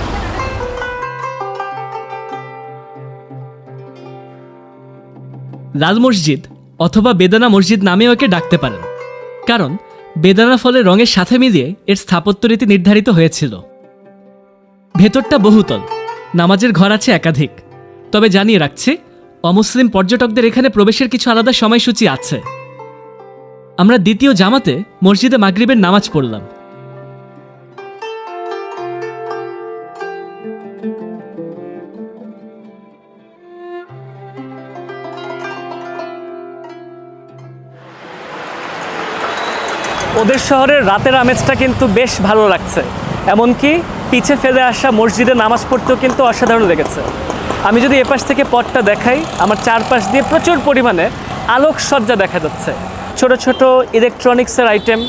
লাল মসজিদ অথবা বেদানা মসজিদ নামেও একে ডাকতে পারেন, কারণ বেদানা ফলের রঙের সাথে মিলিয়ে এর স্থাপত্যরীতি নির্ধারিত হয়েছিল। ভেতরটা বহুতল, নামাজের ঘর আছে একাধিক। তবে জানিয়ে রাখছি, অমুসলিম পর্যটকদের এখানে প্রবেশের কিছু আলাদা সময়সূচি আছে। আমরা দ্বিতীয় জামাতে মসজিদে মাগরিবের নামাজ পড়লাম। ওদের শহরের রাতের আমেজটা কিন্তু বেশ ভালো লাগছে, এমনকি পিছে ফেলে আসা মসজিদে নামাজ পড়তেও কিন্তু অসাধারণ লেগেছে। আমি যদি এপাশ থেকে পথটা দেখাই, আমার চারপাশ দিয়ে প্রচুর পরিমাণে আলোকসজ্জা দেখা যাচ্ছে। ছোট ছোট ইলেকট্রনিক্সের আইটেম,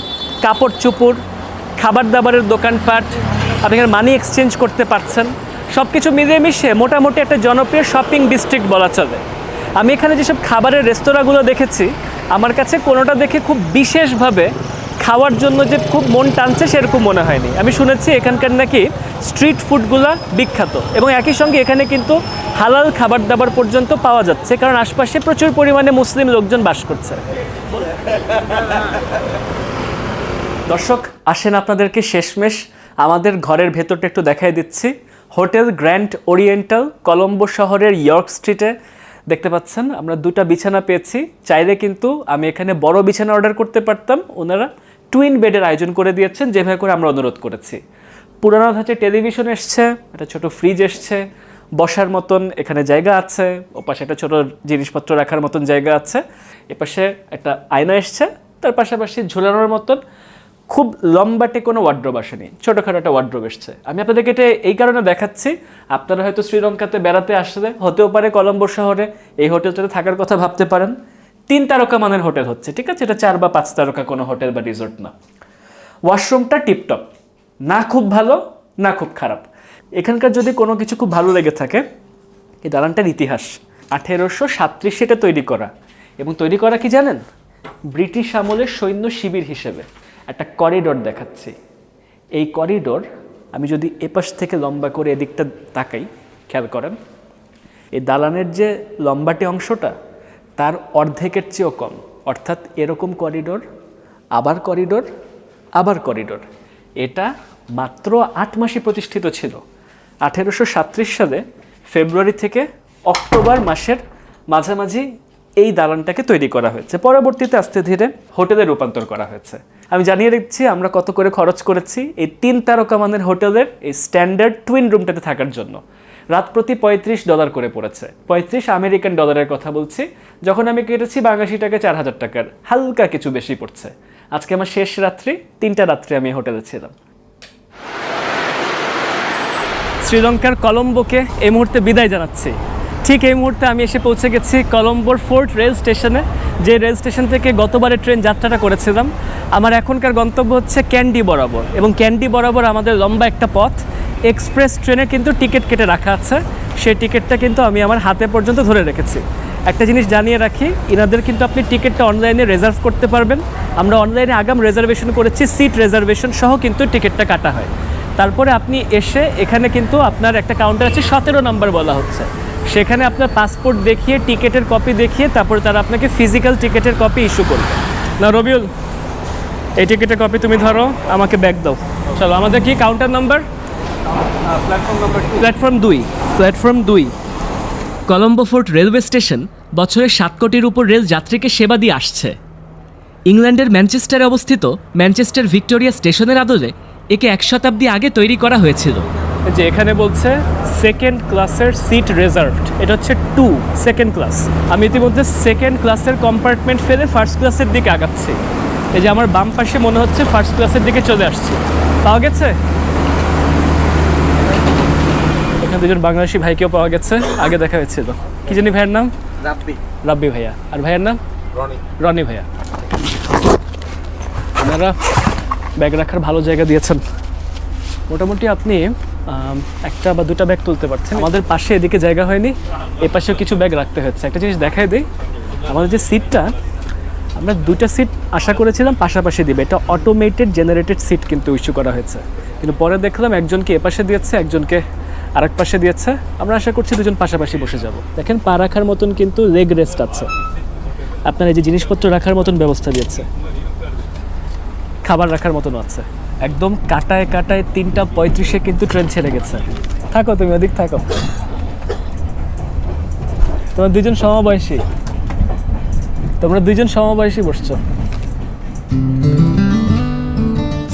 কাপড় চুপড়, খাবার দাবারের দোকানপাট, আপনি এখানে মানি এক্সচেঞ্জ করতে পারছেন। সব কিছু মিলিয়ে মিশে মোটামুটি একটা জনপ্রিয় শপিং ডিস্ট্রিক্ট বলা চলে। আমি এখানে যেসব খাবারের রেস্তোরাঁগুলো দেখেছি, আমার কাছে কোনোটা দেখে খুব বিশেষভাবে খাওয়ার জন্য যে খুব মন টানছে সেরকম মনে হয়নি। আমি শুনেছি এখানকার নাকি স্ট্রিট ফুডগুলো বিখ্যাত, এবং একই সঙ্গে এখানে কিন্তু হালাল খাবার দাবার পর্যন্ত পাওয়া যাচ্ছে, কারণ আশপাশে প্রচুর পরিমাণে মুসলিম লোকজন বাস করছে। দর্শক আসেন, আপনাদেরকে শেষমেশ আমাদের ঘরের ভেতরটা একটু দেখাই দিচ্ছি। হোটেল গ্র্যান্ড ওরিয়েন্টাল, কলম্বো শহরের ইয়র্ক স্ট্রিটে। দেখতে পাচ্ছেন আমরা দুটা বিছানা পেয়েছি। চাইলে কিন্তু আমি এখানে বড় বিছানা অর্ডার করতে পারতাম, ওনারা টুইন বেডের আয়োজন করে দিয়েছেন যেভাবে করে আমরা অনুরোধ করেছি। পুরানো ধাঁচে টেলিভিশন এসছে, একটা ছোট ফ্রিজ এসছে, বসার মতন এখানে জায়গা আছে, ওপাশে একটা ছোট জিনিসপত্র রাখার মতন জায়গা আছে, এপাশে একটা আয়না এসছে, তার পাশাপাশি ঝোলানোর মতন খুব লম্বাটে কোনো ওয়ার্ড্রোব আসেনি, ছোটোখাটো একটা ওয়ার্ড্রোব এসছে। আমি আপনাদেরকে এটা এই কারণে দেখাচ্ছি, আপনারা হয়তো শ্রীলঙ্কাতে বেড়াতে আসলে হতেও পারে কলম্বো শহরে এই হোটেলটাতে থাকার কথা ভাবতে পারেন। 3 তারকা মানের হোটেল হচ্ছে, ঠিক আছে, এটা 4 বা 5 তারকা কোনো হোটেল বা রিসোর্ট না। ওয়াশরুমটা টিপটপ, না খুব ভালো না খুব খারাপ। এখানকার যদি কোনো কিছু খুব ভালো লেগে থাকে, এই দালানটার ইতিহাস 1837 এটা তৈরি করা, এবং তৈরি করা কি জানেন, ব্রিটিশ আমলের সৈন্য শিবির হিসেবে। একটা করিডোর দেখাচ্ছি, এই করিডোর আমি যদি এপাশ থেকে লম্বা করে এদিকটা তাকাই, খেয়াল করেন, এই দালানের যে লম্বাটে অংশটা তার অর্ধেকের চেয়েও কম, অর্থাৎ এরকম করিডোর, আবার করিডোর, আবার করিডোর, এটা মাত্র 8 মাসে প্রতিষ্ঠিত ছিল। 1837 সালে ফেব্রুয়ারি থেকে অক্টোবর মাসের মাঝামাঝি এই দালানটাকে তৈরি করা হয়েছে। পরবর্তীতে আস্তে ধীরে হোটেলে রূপান্তর করা হয়েছে। আমি জানিয়ে দিচ্ছি আমরা কত করে খরচ করেছি এই 3 তারকা মানের হোটেলের এই স্ট্যান্ডার্ড টুইন রুমটাতে থাকার জন্য। রাত প্রতি $35 করে পড়েছে। 35 আমেরিকান ডলারের কথা বলছি। যখন আমি কেটেছি বাংলাদেশি টাকায় 4000 টাকার হালকা কিছু বেশি পড়ছে। আজকে আমার শেষ রাত্রি, 3টা রাত্রি আমি হোটেলে ছিলাম। শ্রীলঙ্কার কলম্বোকে এই মুহূর্তে বিদায় জানাচ্ছি। ঠিক এই মুহূর্তে আমি এসে পৌঁছে গেছি কলম্বোর ফোর্ট রেল স্টেশনে, যে রেল স্টেশন থেকে গতবারের ট্রেন যাত্রাটা করেছিলাম। আমার এখনকার গন্তব্য হচ্ছে ক্যান্ডি বরাবর, এবং ক্যান্ডি বরাবর আমাদের লম্বা একটা পথ। এক্সপ্রেস ট্রেনে কিন্তু টিকিট কেটে রাখা আছে, সেই টিকিটটা কিন্তু আমি আমার হাতে পর্যন্ত ধরে রেখেছি। একটা জিনিস জানিয়ে রাখি, এনাদের কিন্তু আপনি টিকিটটা অনলাইনে রিজার্ভ করতে পারবেন। আমরা অনলাইনে আগাম রিজার্ভেশন করেছি, সিট রিজার্ভেশন সহ কিন্তু টিকিটটা কাটা হয়। তারপরে আপনি এসে এখানে কিন্তু আপনার একটা কাউন্টার আছে, 17 নম্বর বলা হচ্ছে, সেখানে আপনার পাসপোর্ট দেখিয়ে টিকিটের কপি দেখিয়ে তারপরে তারা আপনাকে ফিজিক্যাল টিকিটের কপি ইস্যু করবে। না রবিউল, এই টিকিটের কপি তুমি ধরো, আমাকে ব্যাগ দাও। চলো, আমাদের কি counter number? Platform 2। Colombo fort railway station বছরে 7 কোটির উপর রেল যাত্রীকে সেবা দিয়ে আসছে। ইংল্যান্ডের ম্যানচেস্টারে অবস্থিত ম্যানচেস্টার ভিক্টোরিয়া স্টেশনের আদলে একে 1 শতাব্দী আগে তৈরি করা হয়েছিল। যে এখানে বলছে সেকেন্ড ক্লাসের সিট রিজার্ভড, এটা হচ্ছে 2 সেকেন্ড ক্লাস। আমি ইতিমধ্যে সেকেন্ড ক্লাসের কম্পার্টমেন্ট ফেলে ফার্স্ট ক্লাসের দিকে আগাচ্ছি। এই যে আমার বাম পাশে মনে হচ্ছে ফার্স্ট ক্লাসের দিকে চলে আসছি। পাওয়া গেছে? এখানে দুজন বাংলাদেশি ভাইকেও পাওয়া গেছে, আগে দেখা হয়েছিল। কি জানি ভাইয়ের নাম? রাব্বি ভাইয়া। আর ভাইয়ের নাম? রনি ভাইয়া। আপনারা ব্যাগ রাখার ভালো জায়গা দিয়েছেন। মোটামুটি আপনি একটা বা দুটা ব্যাগ তুলতে পারছেন। আমাদের পাশে এদিকে জায়গা হয়নি, এ পাশেও কিছু ব্যাগ রাখতে হচ্ছে। একটা জিনিস দেখাই দিই, আমাদের যে সিটটা, আমরা 2টা সিট আশা করেছিলাম পাশাপাশি দিবে। এটা অটোমেটেড জেনারেটেড সিট কিন্তু ইস্যু করা হয়েছে, কিন্তু পরে দেখলাম একজনকে এ পাশে দিয়েছে, একজনকে আরেক পাশে দিয়েছে। আমরা আশা করছি দুজন পাশাপাশি বসে যাব। দেখেন, পা রাখার মতন কিন্তু লেগ রেস্ট আছে, আপনার এই যে জিনিসপত্র রাখার মতন ব্যবস্থা দিয়েছে, খাবার রাখার মতন আছে। একদম কাটায় 3:35 কিন্তু ট্রেন ছেড়ে গেছে। থাকো, তুমি ওদিক থাকো। তোমরা দুজন সমবয়সী বসছো।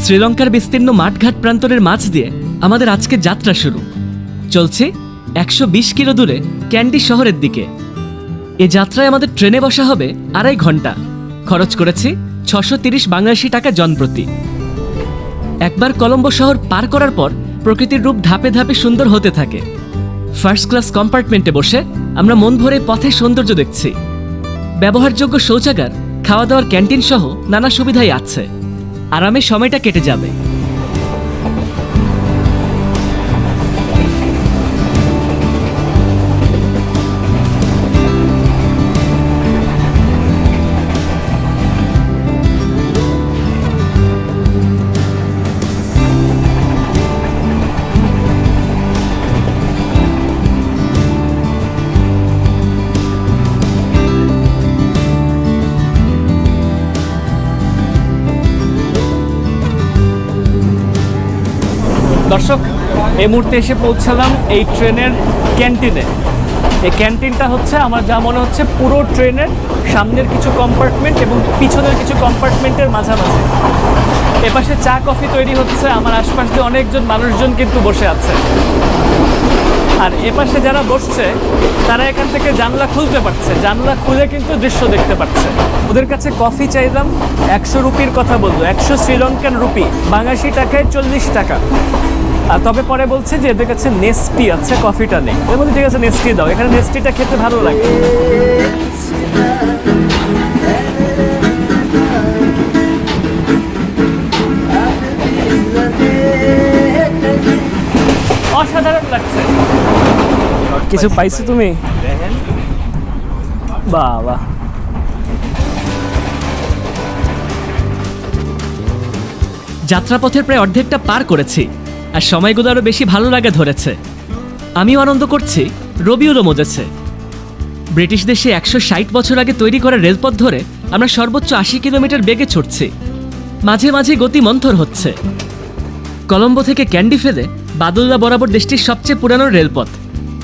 শ্রীলঙ্কার বিস্তীর্ণ মাঠঘাট প্রান্তরের মাঝ দিয়ে আমাদের আজকে যাত্রা শুরু। চলছে 120 কিলো দূরে ক্যান্ডি শহরের দিকে। এ যাত্রায় আমাদের ট্রেনে বসা হবে 2.5 ঘন্টা। খরচ করেছি 630 বাংলাদেশি টাকা জনপ্রতি। একবার কলম্বো শহর পার করার পর প্রকৃতির রূপ ধাপে ধাপে সুন্দর হতে থাকে। ফার্স্ট ক্লাস কম্পার্টমেন্টে বসে আমরা মন ভরে পথের সৌন্দর্য দেখছি। ব্যবহারযোগ্য শৌচাগার, খাওয়া দাওয়ার ক্যান্টিন সহ নানা সুবিধাই আছে। আরামে সময়টা কেটে যাবে। দর্শক, এই মুহূর্তে এসে পৌঁছালাম এই ট্রেনের ক্যান্টিনে। এই ক্যান্টিনটা হচ্ছে আমার যা মনে হচ্ছে পুরো ট্রেনের সামনের কিছু কম্পার্টমেন্ট এবং পিছনের কিছু কম্পার্টমেন্টের মাঝামাঝি। এপাশে চা কফি তৈরি হচ্ছে, আমার আশপাশ দিয়ে অনেকজন মানুষজন কিন্তু বসে আছে। আর এপাশে যারা বসছে তারা এখান থেকে জানলা খুলতে পারছে, জানলা খুলে কিন্তু দৃশ্য দেখতে পাচ্ছে। ওদের কাছে কফি চাইলাম, 100 রুপির কথা বললো, 100 শ্রীলঙ্কান রুপি, বাংলাদেশি টাকায় 40 টাকা। আর তবে পরে বলছে যে এদের কাছে নেস্টি আছে, কফিটা নেই। এর মধ্যে ঠিক আছে, নেস্টি দাও, এখানে নেস্টিটা খেতে ভালো লাগে। অসাধারণ লাগছে। কিছু পাইছো তুমি? বাবা, যাত্রাপথের প্রায় অর্ধেকটা পার করেছি, আর সময়গুলো আরো বেশি ভালো লাগা ধরেছে। আমিও আনন্দ করছি, রবিউলও মজেছে। ব্রিটিশ দেশে 160 বছর আগে তৈরি করা রেলপথ ধরে আমরা সর্বোচ্চ 80 কিলোমিটার বেগে ছুটছি। মাঝে মাঝে গতি মন্থর হচ্ছে। কলম্বো থেকে ক্যান্ডি ফেলে বাদুল্লা বরাবর দেশটির সবচেয়ে পুরানো রেলপথ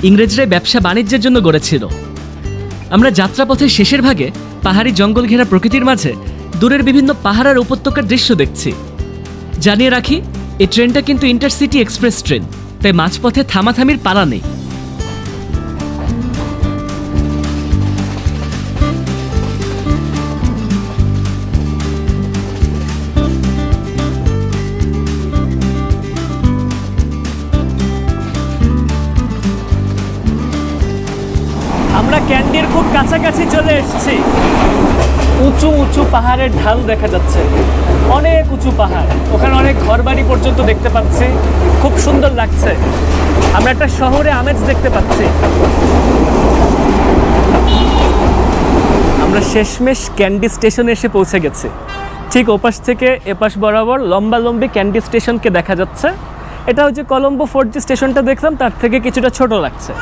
ইংরেজরা ব্যবসা বাণিজ্যের জন্য গড়েছিল। আমরা যাত্রাপথের শেষের ভাগে পাহাড়ি জঙ্গল ঘেরা প্রকৃতির মাঝে দূরের বিভিন্ন পাহাড় আর উপত্যকার দৃশ্য দেখছি। জানিয়ে রাখি, এই ট্রেনটা কিন্তু ইন্টারসিটি এক্সপ্রেস ট্রেন, তাই মাঝপথে থামাথামির পালা নেই। আমরা ক্যান্ডির খুব কাছাকাছি চলে এসেছি। উঁচু উঁচু পাহাড়ের ঢাল দেখা যাচ্ছে, অনেক উঁচু পাহাড়, ওখানে অনেক ঘরবাড়ি পর্যন্ত দেখতে পাচ্ছি, খুব সুন্দর লাগছে। আমরা একটা শহরে আমেজ দেখতে পাচ্ছি। আমরা শেষমেশ ক্যান্ডি স্টেশনে এসে পৌঁছে গেছি। ঠিক ওপাশ থেকে এপাশ বরাবর লম্বালম্বি ক্যান্ডি স্টেশনকে দেখা যাচ্ছে। এটা হচ্ছে কলম্বো ফোর্ট যে স্টেশনটা দেখলাম তার থেকে কিছুটা ছোট লাগছে।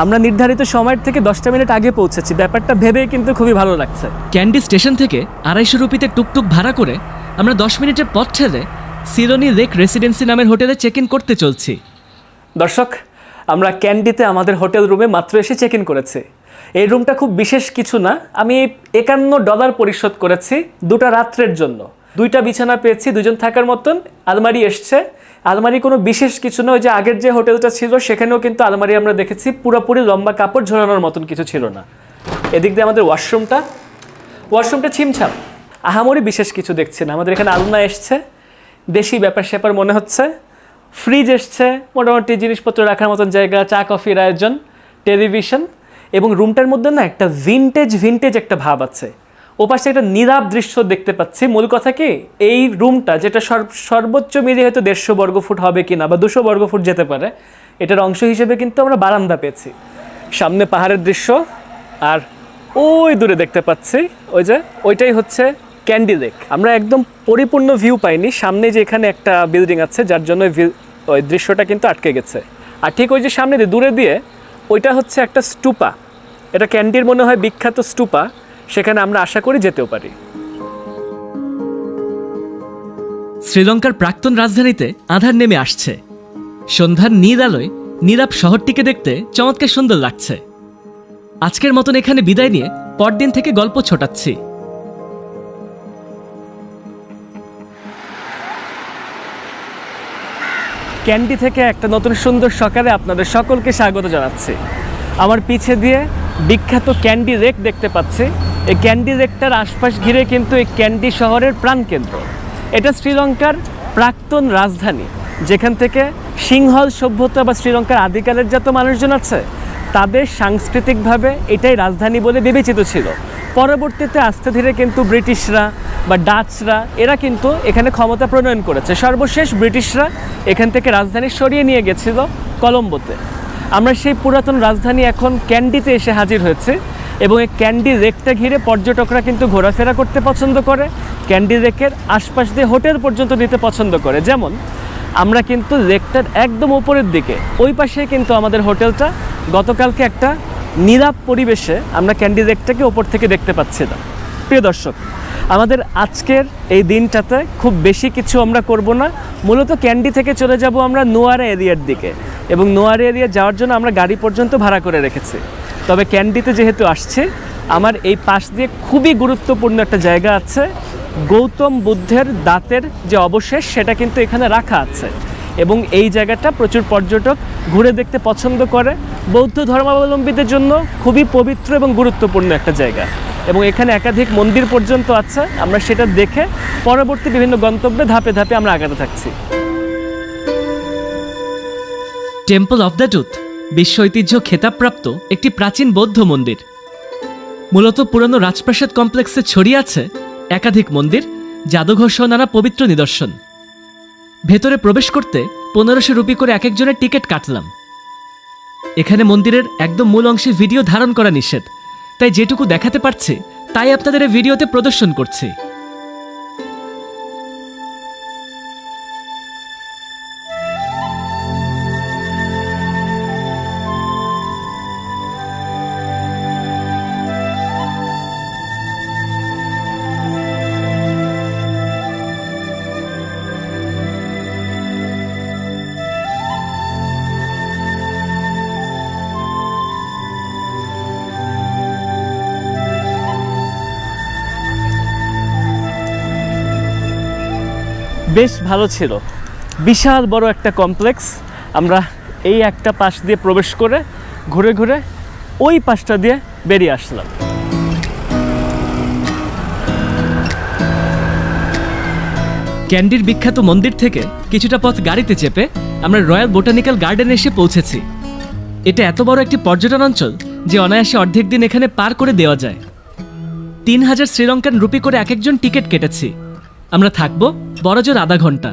আমরা নির্ধারিত সময়ের থেকে 10টা মিনিট আগে পৌঁছেছি, ব্যাপারটা ভেবেই কিন্তু খুবই ভালো লাগছে। ক্যান্ডি স্টেশন থেকে 250 রুপিতে টুকটুক ভাড়া করে আমরা 10 মিনিটের পথ ঠেলে সিলোনি লেক রেসিডেন্সি নামের হোটেলে চেক ইন করতে চলছি। দর্শক, আমরা ক্যান্ডিতে আমাদের হোটেল রুমে মাত্র এসে চেক ইন করেছি। এই রুমটা খুব বিশেষ কিছু না, আমি $51 পরিশোধ করেছি 2টা রাত্রের জন্য। 2টা বিছানা পেয়েছি, 2জন থাকার মতন, আলমারি এসছে। আলমারি কোনো বিশেষ কিছু না, ওই যে আগের যে হোটেলটা ছিল সেখানেও কিন্তু আলমারি আমরা দেখেছি, পুরোপুরি লম্বা কাপড় ঝোলানোর মতন কিছু ছিল না। এদিক দিয়ে আমাদের ওয়াশরুমটা ছিমছাম, আহামরি বিশেষ কিছু দেখছি না। আমাদের এখানে আলনা এসছে, দেশি ব্যাপার স্যাপার মনে হচ্ছে। ফ্রিজ এসছে, মোটামুটি জিনিসপত্র রাখার মতন জায়গা, চা কফির আয়োজন, টেলিভিশন, এবং রুমটার মধ্যে না একটা ভিনটেজ একটা ভাব আছে। ওপাশে একটা নীরব দৃশ্য দেখতে পাচ্ছি। মূল কথা কি, এই রুমটা যেটা সর্বোচ্চ মিলিয়ে হয়তো 150 বর্গফুট হবে কিনা বা 200 বর্গফুট যেতে পারে, এটার অংশ হিসেবে কিন্তু আমরা বারান্দা পেয়েছি। সামনে পাহাড়ের দৃশ্য, আর ওই দূরে দেখতে পাচ্ছি ওইটাই হচ্ছে ক্যান্ডি লেক। আমরা একদম পরিপূর্ণ ভিউ পাইনি, সামনে যে এখানে একটা বিল্ডিং আছে যার জন্য ওই দৃশ্যটা কিন্তু আটকে গেছে। আর ঠিক ওই যে সামনে দিয়ে দূরে দিয়ে ওইটা হচ্ছে একটা স্তূপা, এটা ক্যান্ডির মনে হয় বিখ্যাত স্তূপা, সেখানে আমরা আশা করি যেতেও পারি। শ্রীলঙ্কার প্রাক্তন রাজধানীতে আঁধার নেমে আসছে। সন্ধ্যার নীল আলোয় নীরব শহরটিকে দেখতে চমৎকার সুন্দর লাগছে। আজকের মতন এখানে বিদায় নিয়ে পরদিন থেকে গল্প ছোটাচ্ছি। ক্যান্ডি থেকে একটা নতুন সুন্দর সকালে আপনাদের সকলকে স্বাগত জানাচ্ছি। আমার পিছে দিয়ে বিখ্যাত ক্যান্ডি লেক দেখতে পাচ্ছি। এই ক্যান্ডি লেকটার আশপাশ ঘিরে কিন্তু এই ক্যান্ডি শহরের প্রাণকেন্দ্র। এটা শ্রীলঙ্কার প্রাক্তন রাজধানী, যেখান থেকে সিংহল সভ্যতা বা শ্রীলঙ্কার আদিকালের যত মানুষজন আছে তাদের সাংস্কৃতিকভাবে এটাই রাজধানী বলে বিবেচিত ছিল। পরবর্তীতে আস্তে ধীরে কিন্তু ব্রিটিশরা বা ডাচরা এরা কিন্তু এখানে ক্ষমতা প্রণয়ন করেছে। সর্বশেষ ব্রিটিশরা এখান থেকে রাজধানী সরিয়ে নিয়ে গেছিল কলম্বোতে। আমরা সেই পুরাতন রাজধানী এখন ক্যান্ডিতে এসে হাজির হয়েছে, এবং এই ক্যান্ডি লেকটা ঘিরে পর্যটকরা কিন্তু ঘোরাফেরা করতে পছন্দ করে, ক্যান্ডি লেকের আশপাশ দিয়ে হোটেল পর্যন্ত নিতে পছন্দ করে। যেমন আমরা কিন্তু লেকটার একদম উপরের দিকে ওই পাশে কিন্তু আমাদের হোটেলটা, গতকালকে একটা নীরব পরিবেশে আমরা ক্যান্ডি লেকটাকে ওপর থেকে দেখতে পাচ্ছিলাম। প্রিয় দর্শক, আমাদের আজকের এই দিনটাতে খুব বেশি কিছু আমরা করব না। মূলত ক্যান্ডি থেকে চলে যাব আমরা নোয়ারা এরিয়ার দিকে, এবং নোয়ারা এরিয়া যাওয়ার জন্য আমরা গাড়ি পর্যন্ত ভাড়া করে রেখেছি। তবে ক্যান্ডিতে যেহেতু আসছে, আমার এই পাশ দিয়ে খুবই গুরুত্বপূর্ণ একটা জায়গা আছে। গৌতম বুদ্ধের দাঁতের যে অবশেষ সেটা কিন্তু এখানে রাখা আছে, এবং এই জায়গাটা প্রচুর পর্যটক ঘুরে দেখতে পছন্দ করে। বৌদ্ধ ধর্মাবলম্বীদের জন্য খুবই পবিত্র এবং গুরুত্বপূর্ণ একটা জায়গা, এবং এখানে একাধিক মন্দির পর্যন্ত আছে। আমরা সেটা দেখে পরবর্তী বিভিন্ন গন্তব্যে ধাপে ধাপে আমরা আগাতে থাকছি। টেম্পল অফ দ্য টুথ বিশ্ব ঐতিহ্য খেতাবপ্রাপ্ত একটি প্রাচীন বৌদ্ধ মন্দির। মূলত পুরনো রাজপ্রাসাদ কমপ্লেক্সে ছড়িয়ে আছে একাধিক মন্দির, জাদুঘর সহ নানা পবিত্র নিদর্শন। ভেতরে প্রবেশ করতে 1500 রুপি করে এক একজনের টিকিট কাটলাম। এখানে মন্দিরের একদম মূল অংশে ভিডিও ধারণ করা নিষেধ, তাই যেটুকু দেখাতে পারছি তাই আপনাদের এই ভিডিওতে প্রদর্শন করছি। বেশ ভালো ছিল। বিশাল বড় একটা কমপ্লেক্স। আমরা এই একটা পাশ দিয়ে প্রবেশ করে ঘুরে ঘুরে ওই পাশটা দিয়ে বেরিয়ে আসলাম। ক্যান্ডির বিখ্যাত মন্দির থেকে কিছুটা পথ গাড়িতে চেপে আমরা রয়্যাল বোটানিক্যাল গার্ডেনে এসে পৌঁছেছি। এটা এত বড় একটি পর্যটন অঞ্চল যে অনায়াসে অর্ধেক দিন এখানে পার করে দেওয়া যায়। 3000 শ্রীলঙ্কান রুপি করে এক একজন টিকিট কেটেছি। আমরা থাকবো বড়জোর আধা ঘন্টা।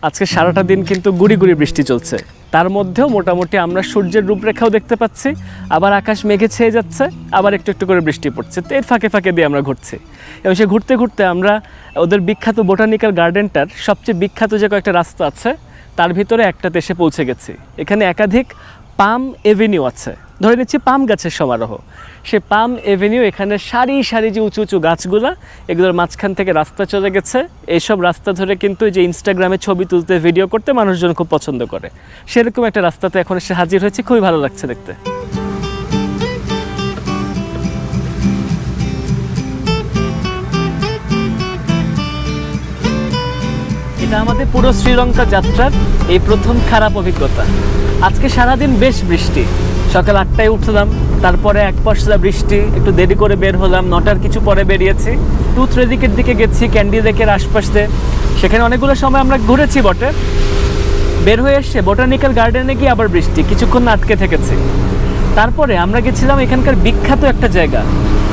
আজকে সারাটা দিন কিন্তু গুড়ি গুড়ি বৃষ্টি চলছে, তার মধ্যেও মোটামুটি আমরা সূর্যের রূপরেখাও দেখতে পাচ্ছি, আবার আকাশ মেঘে ছেয়ে যাচ্ছে, আবার একটু একটু করে বৃষ্টি পড়ছে। তো এর ফাঁকে ফাঁকে দিয়ে আমরা ঘুরছি এবং সে ঘুরতে ঘুরতে আমরা ওদের বিখ্যাত বোটানিক্যাল গার্ডেনটার সবচেয়ে বিখ্যাত যে কয়েকটা রাস্তা আছে তার ভিতরে একটাতে এসে পৌঁছে গেছি। এখানে একাধিক পাম এভিনিউ আছে, ধরে নিচ্ছি পাম গাছের সমারোহ। সে পাম এভিনিউ, এখানে সারি সারি যে উঁচু উঁচু গাছগুলা, এগুলোর মাঝখান থেকে রাস্তা চলে গেছে। এইসব রাস্তা ধরে কিন্তু যে ইনস্টাগ্রামে ছবি তুলতে, ভিডিও করতে মানুষজন খুব পছন্দ করে, সেরকম একটা রাস্তাতে এখন এসে হাজির হয়েছে। খুবই ভালো লাগছে দেখতে। এটা আমাদের পুরো শ্রীলঙ্কা যাত্রার এই প্রথম খারাপ অভিজ্ঞতা। আজকে সারাদিন বেশ বৃষ্টি। সকাল 8টায় উঠলাম, তারপরে এক পশলা বৃষ্টি, একটু দেরি করে বের হলাম, 9টার কিছু পরে বেরিয়েছি। টুথ লেকের দিকে গেছি, ক্যান্ডি লেকের আশপাশ দিয়ে। সেখানে অনেকগুলো সময় আমরা ঘুরেছি বটে। বের হয়ে এসে বোটানিক্যাল গার্ডেনে গিয়ে আবার বৃষ্টি, কিছুক্ষণ আটকে থেকেছি। তারপরে আমরা গেছিলাম এখানকার বিখ্যাত একটা জায়গা,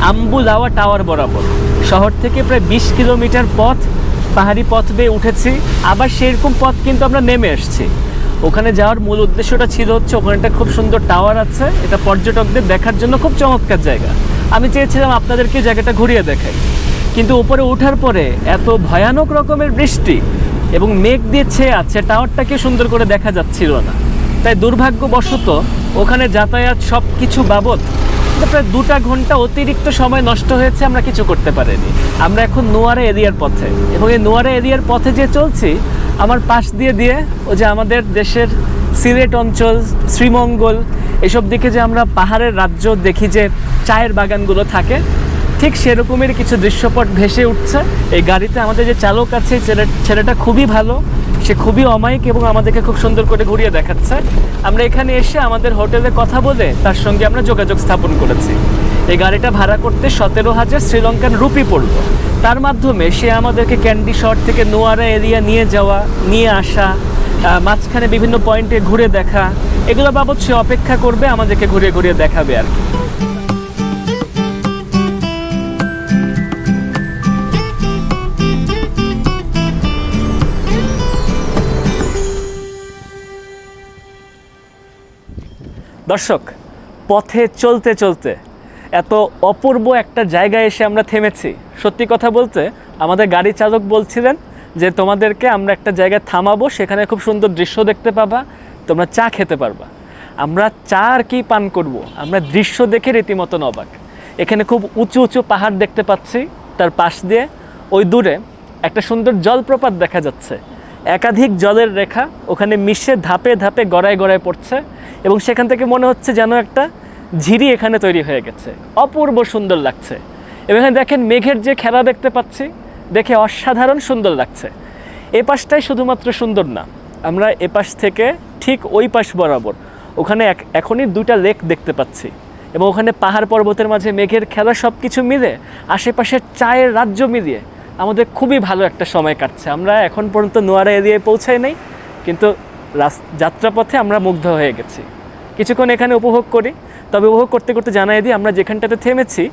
আম্বুলাওয়া টাওয়ার বরাবর। শহর থেকে প্রায় 20 কিলোমিটার পথ, পাহাড়ি পথ বেয়ে উঠেছি, আবার সেরকম পথ কিন্তু আমরা নেমে এসেছি। ওখানে যাওয়ার মূল উদ্দেশ্যটা ছিল হচ্ছে ওখানে একটা খুব সুন্দর টাওয়ার আছে, এটা পর্যটকদের দেখার জন্য খুব চমৎকার জায়গা। আমি চেয়েছিলাম আপনাদেরকে জায়গাটা ঘুরিয়ে দেখাই, কিন্তু উপরে ওঠার পরে এত ভয়ানক রকমের বৃষ্টি এবং মেঘ দিয়ে ছেয়ে আছে, টাওয়ারটাকে সুন্দর করে দেখা যাচ্ছিল না। তাই দুর্ভাগ্যবশত ওখানে যাতায়াত সব কিছু বাবদ প্রায় 2টা ঘন্টা অতিরিক্ত সময় নষ্ট হয়েছে, আমরা কিছু করতে পারিনি। আমরা এখন নোয়ারা এরিয়ার পথে, এবং এই নোয়ারা এরিয়ার পথে যে চলছি, আমার পাশ দিয়ে দিয়ে ও যে আমাদের দেশের সিলেট অঞ্চল, শ্রীমঙ্গল, এসব দিকে যে আমরা পাহাড়ের রাজ্য দেখি যে চায়ের বাগানগুলো থাকে, ঠিক সেরকমের কিছু দৃশ্যপট ভেসে উঠছে। এই গাড়িতে আমাদের যে চালক আছে, ছেলেটা খুবই ভালো, সে খুবই অমায়িক এবং আমাদেরকে খুব সুন্দর করে ঘুরিয়ে দেখাচ্ছে। আমরা এখানে এসে আমাদের হোটেলে কথা বলে তার সঙ্গে আমরা যোগাযোগ স্থাপন করেছি। এই গাড়িটা ভাড়া করতে 17,000 শ্রীলঙ্কান রুপি পড়ল। তার মাধ্যমে সে আমাদেরকে ক্যান্ডি শহর থেকে নোয়ারা এরিয়া নিয়ে যাওয়া, নিয়ে আসা, মাঝখানে বিভিন্ন পয়েন্টে ঘুরে দেখা, এগুলো বাবদ সে অপেক্ষা করবে, আমাদেরকে ঘুরিয়ে ঘুরিয়ে দেখাবে আর কি। দর্শক, পথে চলতে চলতে এত অপূর্ব একটা জায়গায় এসে আমরা থেমেছি। সত্যি কথা বলতে আমাদের গাড়ি চালক বলছিলেন যে তোমাদেরকে আমরা একটা জায়গায় থামাবো, সেখানে খুব সুন্দর দৃশ্য দেখতে পাবা, তোমরা চা খেতে পারবা। আমরা চা আর কি পান করব, আমরা দৃশ্য দেখে রীতিমতন অবাক। এখানে খুব উঁচু উঁচু পাহাড় দেখতে পাচ্ছি, তার পাশ দিয়ে ওই দূরে একটা সুন্দর জলপ্রপাত দেখা যাচ্ছে। একাধিক জলের রেখা ওখানে মিশে ধাপে ধাপে গড়ায় গড়ায় পড়ছে, এবং সেখান থেকে মনে হচ্ছে যেন একটা ঝিরি এখানে তৈরি হয়ে গেছে। অপূর্ব সুন্দর লাগছে। এবং এখানে দেখেন মেঘের যে খেলা দেখতে পাচ্ছি, দেখে অসাধারণ সুন্দর লাগছে। এ পাশটাই শুধুমাত্র সুন্দর না, আমরা এ পাশ থেকে ঠিক ওই পাশ বরাবর ওখানে এখনই 2টা লেক দেখতে পাচ্ছি, এবং ওখানে পাহাড় পর্বতের মাঝে মেঘের খেলা, সব কিছু মিলে আশেপাশের চায়ের রাজ্য মিলিয়ে আমাদের খুবই ভালো একটা সময় কাটছে। আমরা এখন পর্যন্ত নোয়ারা এরিয়ায় পৌঁছাই নাই, কিন্তু যাত্রাপথে আমরা মুগ্ধ হয়ে গেছি। কিছুক্ষণ এখানে উপভোগ করি, তবে উপভোগ করতে করতে জানাই দিই আমরা যেখানটাতে থেমেছি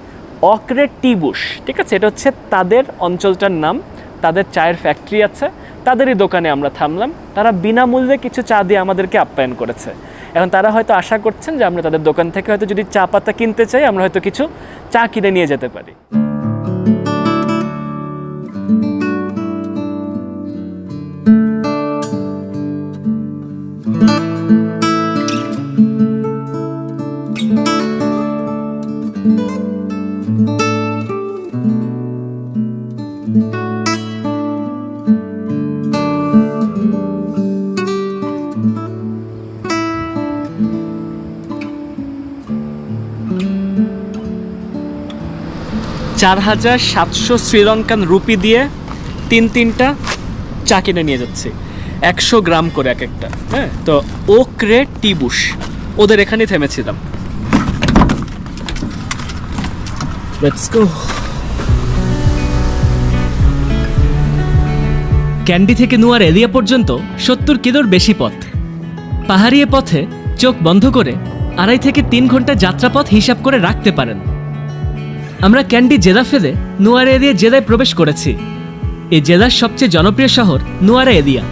অক্রে টি বুশ, ঠিক আছে? এটা হচ্ছে তাদের অঞ্চলটার নাম, তাদের চায়ের ফ্যাক্টরি আছে, তাদেরই দোকানে আমরা থামলাম। তারা বিনামূল্যে কিছু চা দিয়ে আমাদেরকে আপ্যায়ন করেছে। এখন তারা হয়তো আশা করছেন যে আমরা তাদের দোকান থেকে হয়তো যদি চা পাতা কিনতে চাই, আমরা হয়তো কিছু চা কিনে নিয়ে যেতে পারি। 4700 শ্রীলঙ্কান রুপি দিয়ে তিনটা চা কিনে নিয়ে যাচ্ছি, 100 গ্রাম করে এক একটা। হ্যাঁ, তো ওকরে টি বুশ, ওদের এখানেই থেমেছিলাম। Let's go. ক্যান্ডি থেকে নুয়ার এরিয়া পর্যন্ত 70 কিলোর বেশি পথ। পাহাড়ি এ পথে চোখ বন্ধ করে 2.5 থেকে 3 ঘন্টা যাত্রাপথ হিসাব করে রাখতে পারেন। আমরা ক্যান্ডি জেলা ফেলে নুয়ারা এরিয়া জেলায় প্রবেশ করেছি। এই জেলার সবচেয়ে জনপ্রিয় শহর নুয়ারা এরিয়া।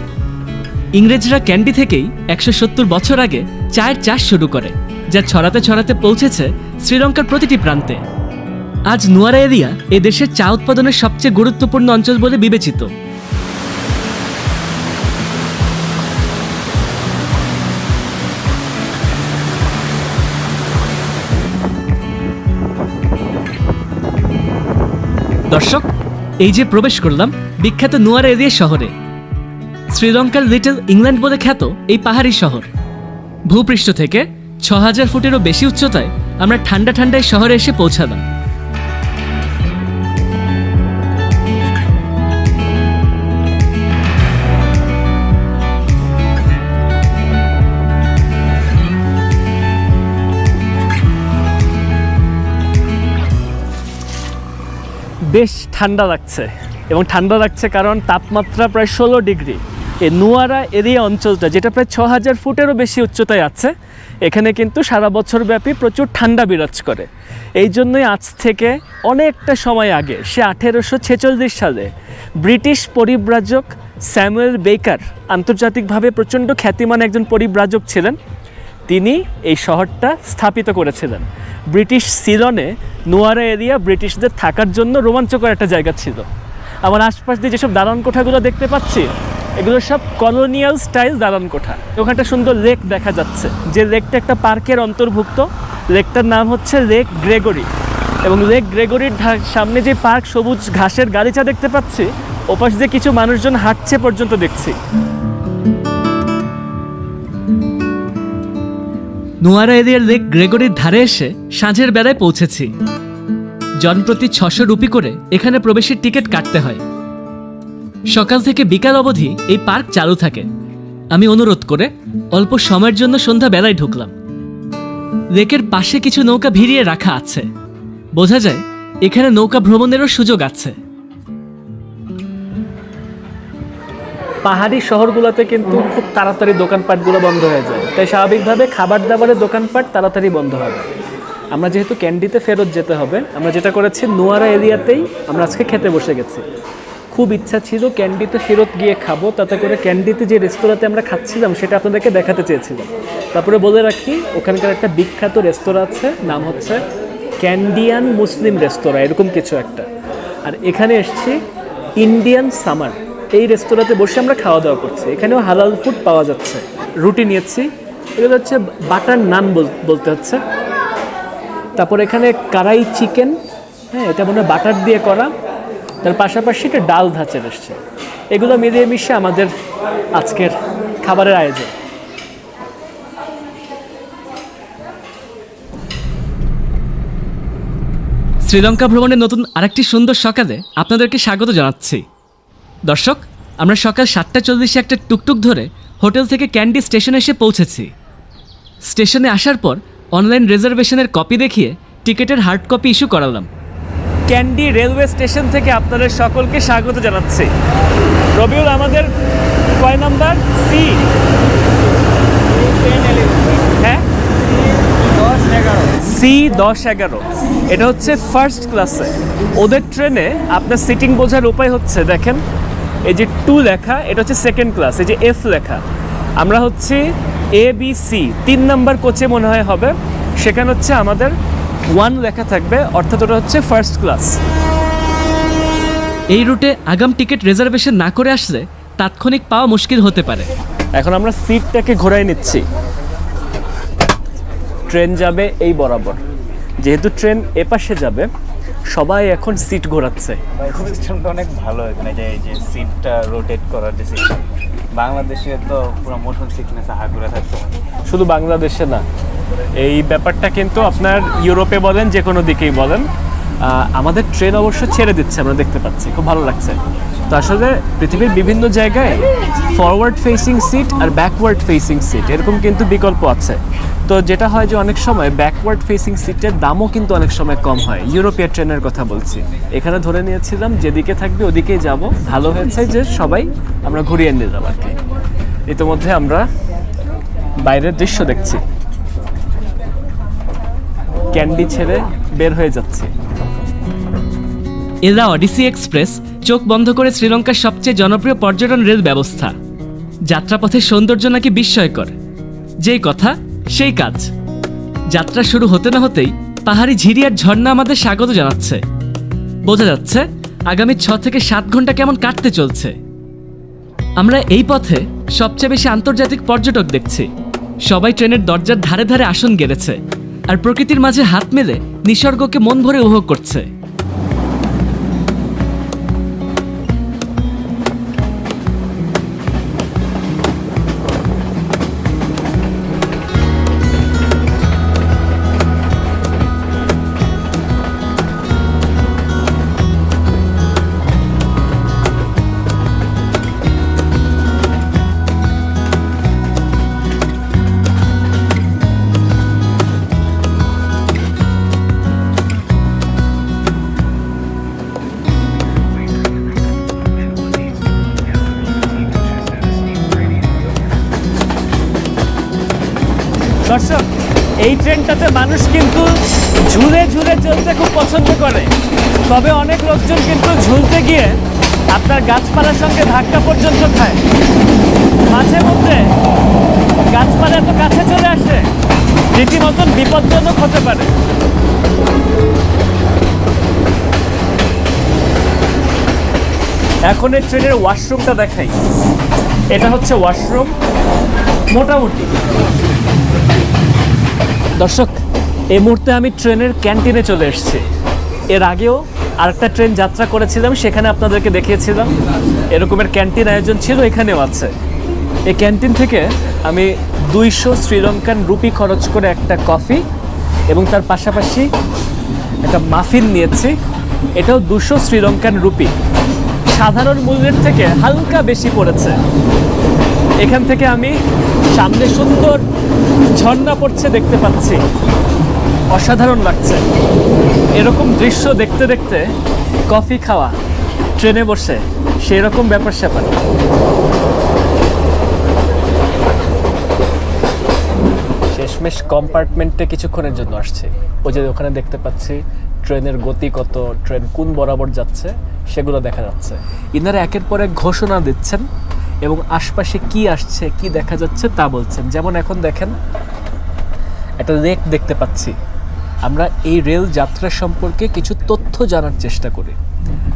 ইংরেজরা ক্যান্ডি থেকেই 170 বছর আগে চায়ের চাষ শুরু করে, যা ছড়াতে ছড়াতে পৌঁছেছে শ্রীলঙ্কার প্রতিটি প্রান্তে। আজ নুয়ারা এরিয়া এ দেশের চা উৎপাদনের সবচেয়ে গুরুত্বপূর্ণ অঞ্চল বলে বিবেচিত। দর্শক, এই যে প্রবেশ করলাম বিখ্যাত নুয়ারা এরিয়া শহরে। শ্রীলঙ্কার লিটল ইংল্যান্ড বলে খ্যাত এই পাহাড়ি শহর। ভূপৃষ্ঠ থেকে 6000 ফুটেরও বেশি উচ্চতায় আমরা ঠান্ডা ঠান্ডায় শহরে এসে পৌঁছালাম। বেশ ঠান্ডা লাগছে, এবং ঠান্ডা লাগছে কারণ তাপমাত্রা প্রায় 16 ডিগ্রি। এই নুয়ারা এরিয়া অঞ্চলটা, যেটা প্রায় 6000 ফুটেরও বেশি উচ্চতায় আছে, এখানে কিন্তু সারা বছর ব্যাপী প্রচুর ঠান্ডা বিরাজ করে। এই জন্যই আজ থেকে অনেকটা সময় আগে, সে 1846 সালে ব্রিটিশ পরিব্রাজক স্যামুয়েল বেকার, আন্তর্জাতিকভাবে প্রচণ্ড খ্যাতিমান একজন পরিব্রাজক ছিলেন, তিনি এই শহরটা স্থাপিত করেছিলেন। ব্রিটিশ সিলনে নুয়ারা এরিয়া ব্রিটিশদের থাকার জন্য রোমাঞ্চকর একটা জায়গা ছিল। আমার আশপাশ দিয়ে যেসব দালান কোঠাগুলো দেখতে পাচ্ছি, এগুলো সব কলোনিয়াল স্টাইল দালান কোঠা। ওখানটা সুন্দর লেক দেখা যাচ্ছে, যে লেকটা একটা পার্কের অন্তর্ভুক্ত। লেকটার নাম হচ্ছে লেক গ্রেগরি, এবং লেক গ্রেগরির সামনে যে পার্ক, সবুজ ঘাসের গালিচা দেখতে পাচ্ছি, ওপাশ দিয়ে কিছু মানুষজন হাঁটছে পর্যন্ত দেখছি। নুয়ারা এরিয়ার লেক গ্রেগরির ধারে এসে সাঁঝের বেলায় পৌঁছেছি। জনপ্রতি 600 রুপি করে এখানে প্রবেশের টিকিট কাটতে হয়। সকাল থেকে বিকাল অবধি এই পার্ক চালু থাকে। আমি অনুরোধ করে অল্প সময়ের জন্য সন্ধ্যা বেলায় ঢুকলাম। লেকের পাশে কিছু নৌকা ভিড়িয়ে রাখা আছে, বোঝা যায় এখানে নৌকা ভ্রমণেরও সুযোগ আছে। পাহাড়ি শহরগুলোতে কিন্তু খুব তাড়াতাড়ি দোকানপাটগুলো বন্ধ হয়ে যায়, তাই স্বাভাবিকভাবে খাবার দাবারের দোকানপাট তাড়াতাড়ি বন্ধ হবে। আমরা যেহেতু ক্যান্ডিতে ফেরত যেতে হবে, আমরা যেটা করেছি নুয়ারা এরিয়াতেই আমরা আজকে খেতে বসে গেছি। খুব ইচ্ছা ছিল ক্যান্ডিতে ফেরত গিয়ে খাবো, তাতে করে ক্যান্ডিতে যে রেস্তোরাঁতে আমরা খাচ্ছিলাম সেটা আপনাদেরকে দেখাতে চেয়েছিলাম। তারপরে বলে রাখি, ওখানকার একটা বিখ্যাত রেস্তোরাঁ আছে, নাম হচ্ছে ক্যান্ডিয়ান মুসলিম রেস্তোরাঁ, এরকম কিছু একটা। আর এখানে এসছি ইন্ডিয়ান সামার, এই রেস্তোরাঁতে বসে আমরা খাওয়া দাওয়া করছি। এখানেও হালাল ফুড পাওয়া যাচ্ছে। রুটি নিয়েছি, এগুলো হচ্ছে বাটার নান বলতে হচ্ছে। তারপর এখানে কারাই চিকেন, হ্যাঁ, এটা মনে হয় বাটার দিয়ে করা। তার পাশাপাশি একটা ডাল ধাঁচের এসছে। এগুলো মিলিয়ে মিশে আমাদের আজকের খাবারের আয়োজন। শ্রীলঙ্কা ভ্রমণের নতুন আরেকটি সুন্দর সকালে আপনাদেরকে স্বাগত জানাচ্ছি। দর্শক, আমরা সকাল 7:40 একটা টুকটুক ধরে হোটেল থেকে ক্যান্ডি স্টেশনে এসে পৌঁছেছি। স্টেশনে আসার পর অনলাইন রিজার্ভেশনের কপি দেখিয়ে টিকিটের হার্ড কপি ইস্যু করালাম। ক্যান্ডি রেলওয়ে স্টেশন থেকে আপনাদের সকলকে স্বাগত জানাচ্ছি। রবিউল, আমাদের কয় নাম্বার? সি। হ্যাঁ, C10-11, এটা হচ্ছে ফার্স্ট ক্লাসে। ওদের ট্রেনে আপনার সিটিং বোঝার উপায় হচ্ছে, দেখেন এই যে 2 লেখা, এটা হচ্ছে সেকেন্ড ক্লাস, এই যে F লেখা। আমরা হচ্ছে ABC 3 নাম্বার কোচে মনে হয় হবে, সেখানে হচ্ছে আমাদের 1 লেখা থাকবে, অর্থাৎ ওটা হচ্ছে ফার্স্ট ক্লাস। এই রুটে আগাম টিকিট রিজার্ভেশন না করে আসলে তাৎক্ষণিক পাওয়া মুশকিল হতে পারে। এখন আমরা সিটটাকে ঘোরাই নিচ্ছি। ট্রেন যাবে এই বরাবর, যেহেতু ট্রেন এপাশে যাবে, সবাই এখন সিট ঘোরাচ্ছে। সিস্টেমটা অনেক ভালো এখানে, যে এই যে সিটটা রোটেট করার যে সিস্টেম। বাংলাদেশে তো পুরো মোশন সিকনেস হাগুরা থাকতে হয়। শুধু বাংলাদেশে না, এই ব্যাপারটা কিন্তু আপনার ইউরোপে বলেন, যে কোনো দিকেই বলেন, আমাদের ট্রেন অবশ্য ছেড়ে দিচ্ছে, আমরা দেখতে পাচ্ছি, খুব ভালো লাগছে। তো আসলে পৃথিবীর বিভিন্ন জায়গায় ফরওয়ার্ড ফেসিং সিট আর ব্যাকওয়ার্ড ফেসিং সিট এরকম কিন্তু বিকল্প আছে। তো যেটা হয় যে অনেক সময় ব্যাকওয়ার্ড ফেসিং সিটের দামও কিন্তু অনেক সময় কম হয়। ইউরোপীয় ট্রেনের কথা বলছি। এখানে ধরে নিয়েছিলাম যেদিকে থাকবে ওদিকেই যাব। ভালো হয়েছে যে সবাই আমরা ঘুরিয়ে নিয়ে যাবো আর কি। ইতিমধ্যে আমরা বাইরের দৃশ্য দেখছি, ক্যান্ডি ছেড়ে বের হয়ে যাচ্ছি। এলা অডিসি এক্সপ্রেস চোখ বন্ধ করে শ্রীলঙ্কার সবচেয়ে জনপ্রিয় পর্যটন রেল ব্যবস্থা। যাত্রাপথের সৌন্দর্য নাকি বিস্ময়কর, যেই কথা সেই কাজ। যাত্রা শুরু হতে না হতেই পাহাড়ি ঝিরি আর ঝর্ণা আমাদের স্বাগত জানাচ্ছে। বোঝা যাচ্ছে আগামী 6 থেকে 7 ঘন্টা কেমন কাটতে চলছে। আমরা এই পথে সবচেয়ে বেশি আন্তর্জাতিক পর্যটক দেখছি। সবাই ট্রেনের দরজার ধারে ধারে আসন গেড়েছে আর প্রকৃতির মাঝে হাত মেলে নিসর্গকে মন ভরে উপভোগ করছে। দর্শক, এই ট্রেনটাতে মানুষ কিন্তু ঝুলে ঝুলে চলতে খুব পছন্দ করে। তবে অনেক লোকজন কিন্তু ঝুলতে গিয়ে আপনার গাছপালার সঙ্গে ধাক্কা পর্যন্ত খায়। মাঝে মধ্যে গাছপালা এত কাছে চলে আসে, রীতিমতন বিপজ্জনক হতে পারে। এখন এই ট্রেনের ওয়াশরুমটা দেখাই। এটা হচ্ছে ওয়াশরুম মোটামুটি। দর্শক, এই মুহূর্তে আমি ট্রেনের ক্যান্টিনে চলে এসেছি। এর আগেও আরেকটা ট্রেন যাত্রা করেছিলাম, সেখানে আপনাদেরকে দেখিয়েছিলাম এরকমের ক্যান্টিন আয়োজন ছিল, এখানেও আছে। এই ক্যান্টিন থেকে আমি 200 শ্রীলঙ্কান রুপি খরচ করে একটা কফি এবং তার পাশাপাশি একটা মাফিন নিয়েছি। এটাও 200 শ্রীলঙ্কান রুপি। সাধারণ মূল্যের থেকে হালকা বেশি পড়েছে। এখান থেকে আমি সামনে সুন্দর ঝর্ণা পড়ছে দেখতে পাচ্ছি, অসাধারণ লাগছে। এরকম দৃশ্য দেখতে দেখতে কফি খাওয়া ট্রেনে বসে সেই রকম ব্যাপার স্যাপার। শেষমেশ কম্পার্টমেন্টে কিছুক্ষণের জন্য আসছে। ওই যে ওখানে দেখতে পাচ্ছি ট্রেনের গতি কত, ট্রেন কোন বরাবর যাচ্ছে সেগুলো দেখা যাচ্ছে। ইনারা একের পর এক ঘোষণা দিচ্ছেন এবং আশপাশে কি আসছে কি দেখা যাচ্ছে তা বলছেন। যেমন এখন দেখেন একটা লেক দেখতে পাচ্ছি। আমরা এই রেল যাত্রা সম্পর্কে কিছু তথ্য জানার চেষ্টা করি।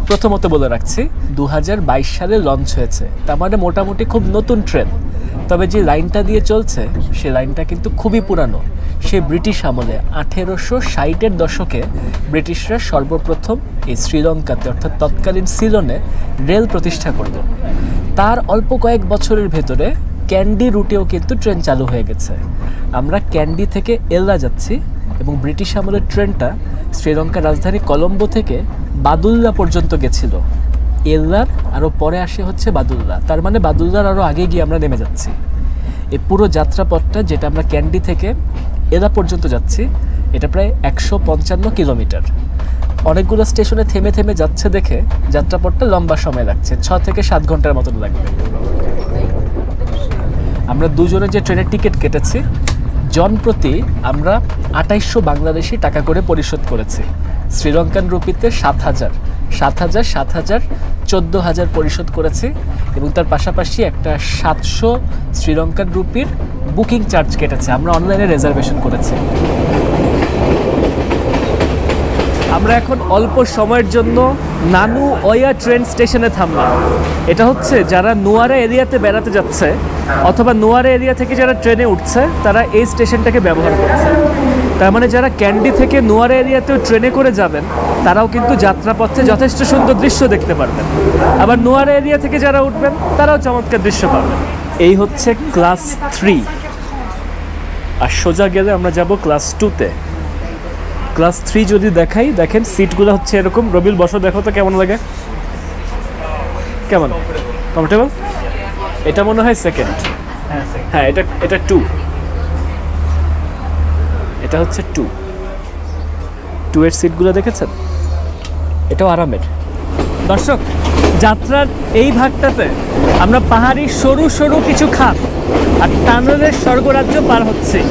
প্রথমত বলে রাখছি 2022 সালে লঞ্চ হয়েছে, তার মানে মোটামুটি খুব নতুন ট্রেন। তবে যে লাইনটা দিয়ে চলছে সে লাইনটা কিন্তু খুবই পুরানো। সে ব্রিটিশ আমলে 1860-এর দশকে ব্রিটিশরা সর্বপ্রথম এই শ্রীলঙ্কাতে অর্থাৎ তৎকালীন সিলনে রেল প্রতিষ্ঠা করত। তার অল্প কয়েক বছরের ভেতরে ক্যান্ডি রুটেও কিন্তু ট্রেন চালু হয়ে গেছে। আমরা ক্যান্ডি থেকে এল্লা যাচ্ছি এবং ব্রিটিশ আমলের ট্রেনটা শ্রীলঙ্কার রাজধানী কলম্বো থেকে বাদুল্লা পর্যন্ত গেছিল। এল্লার আরও পরে আসে হচ্ছে বাদুল্লা, তার মানে বাদুল্লার আরও আগে গিয়ে আমরা নেমে যাচ্ছি। এই পুরো যাত্রাপথটা যেটা আমরা ক্যান্ডি থেকে এল্লা পর্যন্ত যাচ্ছি, এটা প্রায় 155 কিলোমিটার। অনেকগুলো স্টেশনে থেমে থেমে যাচ্ছে দেখে যাত্রাপথটা লম্বা সময় লাগছে, 6 থেকে 7 ঘন্টার মতন লাগবে। আমরা দুজনে যে ট্রেনের টিকিট কেটেছি, জনপ্রতি আমরা 2800 বাংলাদেশি টাকা করে পরিশোধ করেছি। শ্রীলঙ্কান রুপিতে 7,000 14,000 পরিশোধ করেছি এবং তার পাশাপাশি একটা 700 শ্রীলঙ্কান রুপির বুকিং চার্জ কেটেছে। আমরা অনলাইনে রিজার্ভেশন করেছি। আমরা এখন অল্প সময়ের জন্য নানু ওয়া ট্রেন স্টেশনে থামলাম। এটা হচ্ছে যারা নুয়ারা এরিয়াতে বেড়াতে যাচ্ছে অথবা নুয়ারা এরিয়া থেকে যারা ট্রেনে উঠছে তারা এই স্টেশনটাকে ব্যবহার করছে। তার মানে যারা ক্যান্ডি থেকে নুয়ারা এরিয়াতেও ট্রেনে করে যাবেন তারাও কিন্তু যাত্রাপথে যথেষ্ট সুন্দর দৃশ্য দেখতে পারবেন। আবার নুয়ারা এরিয়া থেকে যারা উঠবেন তারাও চমৎকার দৃশ্য পাবেন। এই হচ্ছে ক্লাস 3 আর সোজা গেলে আমরা যাব ক্লাস 2-তে। ক্লাস 3 যদি দেখাই, দেখেন সিটগুলো হচ্ছে এরকম। রবিল বসো, দেখো তো কেমন লাগে, কেমন কমফোর্টেবল? এটা মনে হয় সেকেন্ড, হ্যাঁ এটা 2, এটা হচ্ছে 2 এর সিটগুলো দেখেছেন, এটাও আরামের। দর্শক, যাত্রার এই ভাগটাতে আমরা পাহাড়ি সরু সরু কিছু খাত আর টানেলের স্বর্গরাজ্য পার হচ্ছি।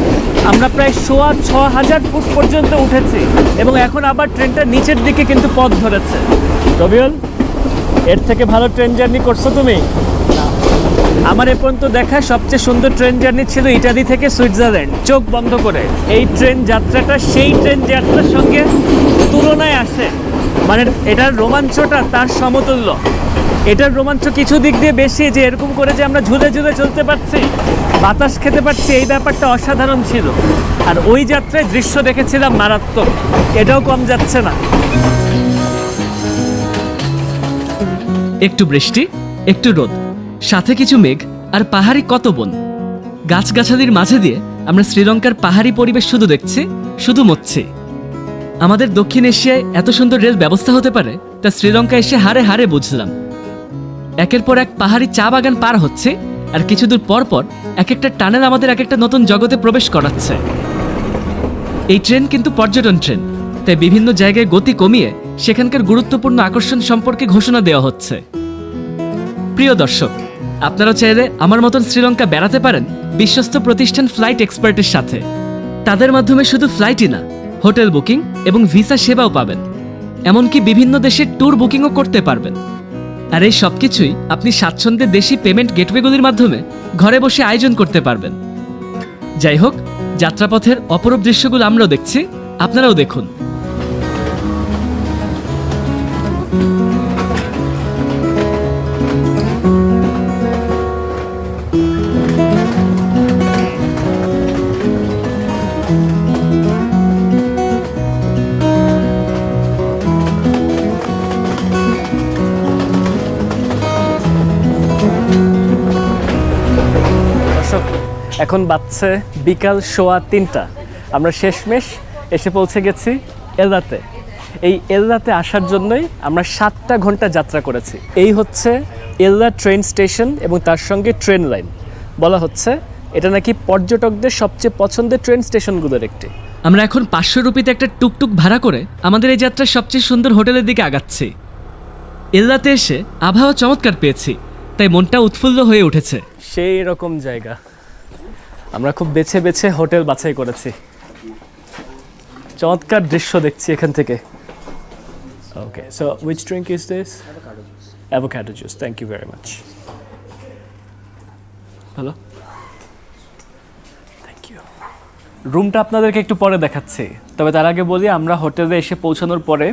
আমরা প্রায় 6,500 ফুট পর্যন্ত উঠেছি এবং এখন আবার ট্রেনটা নিচের দিকে কিন্তু পথ ধরেছে। রবিউল, এর থেকে ভালো ট্রেন জার্নি করছো তুমি? আমার এ পর্যন্ত দেখা সবচেয়ে সুন্দর ট্রেন জার্নি ছিল ইটালি থেকে সুইজারল্যান্ড, চোখ বন্ধ করে। এই ট্রেন যাত্রাটা সেই ট্রেন যাত্রার সঙ্গে তুলনায় আসে, মানে এটার রোমাঞ্চটা তার সমতুল্য। এটার রোমাঞ্চ কিছু দিক দিয়ে বেশি, যে এরকম করে যে আমরা ঝুলে ঝুলে চলতে পারছি, বাতাস খেতে পারছি, এই ব্যাপারটা অসাধারণ ছিল। আর ওই যাত্রায় দৃশ্য দেখেছিলাম মারাত্মক, এটাও কম যাচ্ছে না। একটু বৃষ্টি, একটু রোদ, সাথে কিছু মেঘ আর পাহাড়ি কত বন। গাছগাছালির মাঝে দিয়ে আমরা শ্রীলঙ্কার পাহাড়ি পরিবেশ শুধু দেখছি, শুধু মরছি। আমাদের দক্ষিণ এশিয়ায় এত সুন্দর রেল ব্যবস্থা হতে পারে তা শ্রীলঙ্কা এসে হারে হারে বুঝলাম। একের পর এক পাহাড়ি চা বাগান পার হচ্ছে, আর কিছু দূর পর পর এক একটা টানেল আমাদের এক একটা নতুন জগতে প্রবেশ করাচ্ছে। এই ট্রেন কিন্তু পর্যটন ট্রেন, তাই বিভিন্ন জায়গায় গতি কমিয়ে সেখানকার গুরুত্বপূর্ণ আকর্ষণ সম্পর্কে ঘোষণা দেওয়া হচ্ছে। প্রিয় দর্শক, আপনারা চাইলে আমার মতন শ্রীলঙ্কা বেড়াতে পারেন বিশ্বস্ত প্রতিষ্ঠান ফ্লাইট এক্সপার্টের সাথে। তাদের মাধ্যমে শুধু ফ্লাইটই না, হোটেল বুকিং এবং ভিসা সেবাও পাবেন। এমনকি বিভিন্ন দেশের ট্যুর বুকিংও করতে পারবেন। আর এই সব কিছুই আপনি স্বাচ্ছন্দ্যে দেশি পেমেন্ট গেটওয়েগুলির মাধ্যমে ঘরে বসে আয়োজন করতে পারবেন। যাই হোক, যাত্রাপথের অপরূপ দৃশ্যগুলো আমরাও দেখছি, আপনারাও দেখুন। এখন বাজছে বিকাল 3:15। আমরা শেষমেশ এসে পৌঁছে গেছি এলদাতে। এই এলদাতে আসার জন্যই আমরা 7টা ঘন্টা যাত্রা করেছি। এই হচ্ছে এলদা ট্রেন স্টেশন এবং তার সঙ্গে ট্রেন লাইন। বলা হচ্ছে এটা নাকি পর্যটকদের সবচেয়ে পছন্দের ট্রেন স্টেশনগুলোর একটি। আমরা এখন 500 রুপিতে একটা টুকটুক ভাড়া করে আমাদের এই যাত্রার সবচেয়ে সুন্দর হোটেলের দিকে আগাচ্ছি। এলদাতে এসে আবহাওয়া চমৎকার পেয়েছি, তাই মনটা উৎফুল্ল হয়ে উঠেছে। সেই রকম জায়গা, আমরা খুব বেছে বেছে হোটেল বাছাই করেছি। চমৎকার দৃশ্য দেখছি এখান থেকে। ওকে, so which drink is this? Avocado juice. Thank you very much. Hello, thank you. রুমটা আপনাদেরকে একটু পরে দেখাচ্ছি, তবে তার আগে বলি আমরা হোটেলে এসে পৌঁছানোর পরে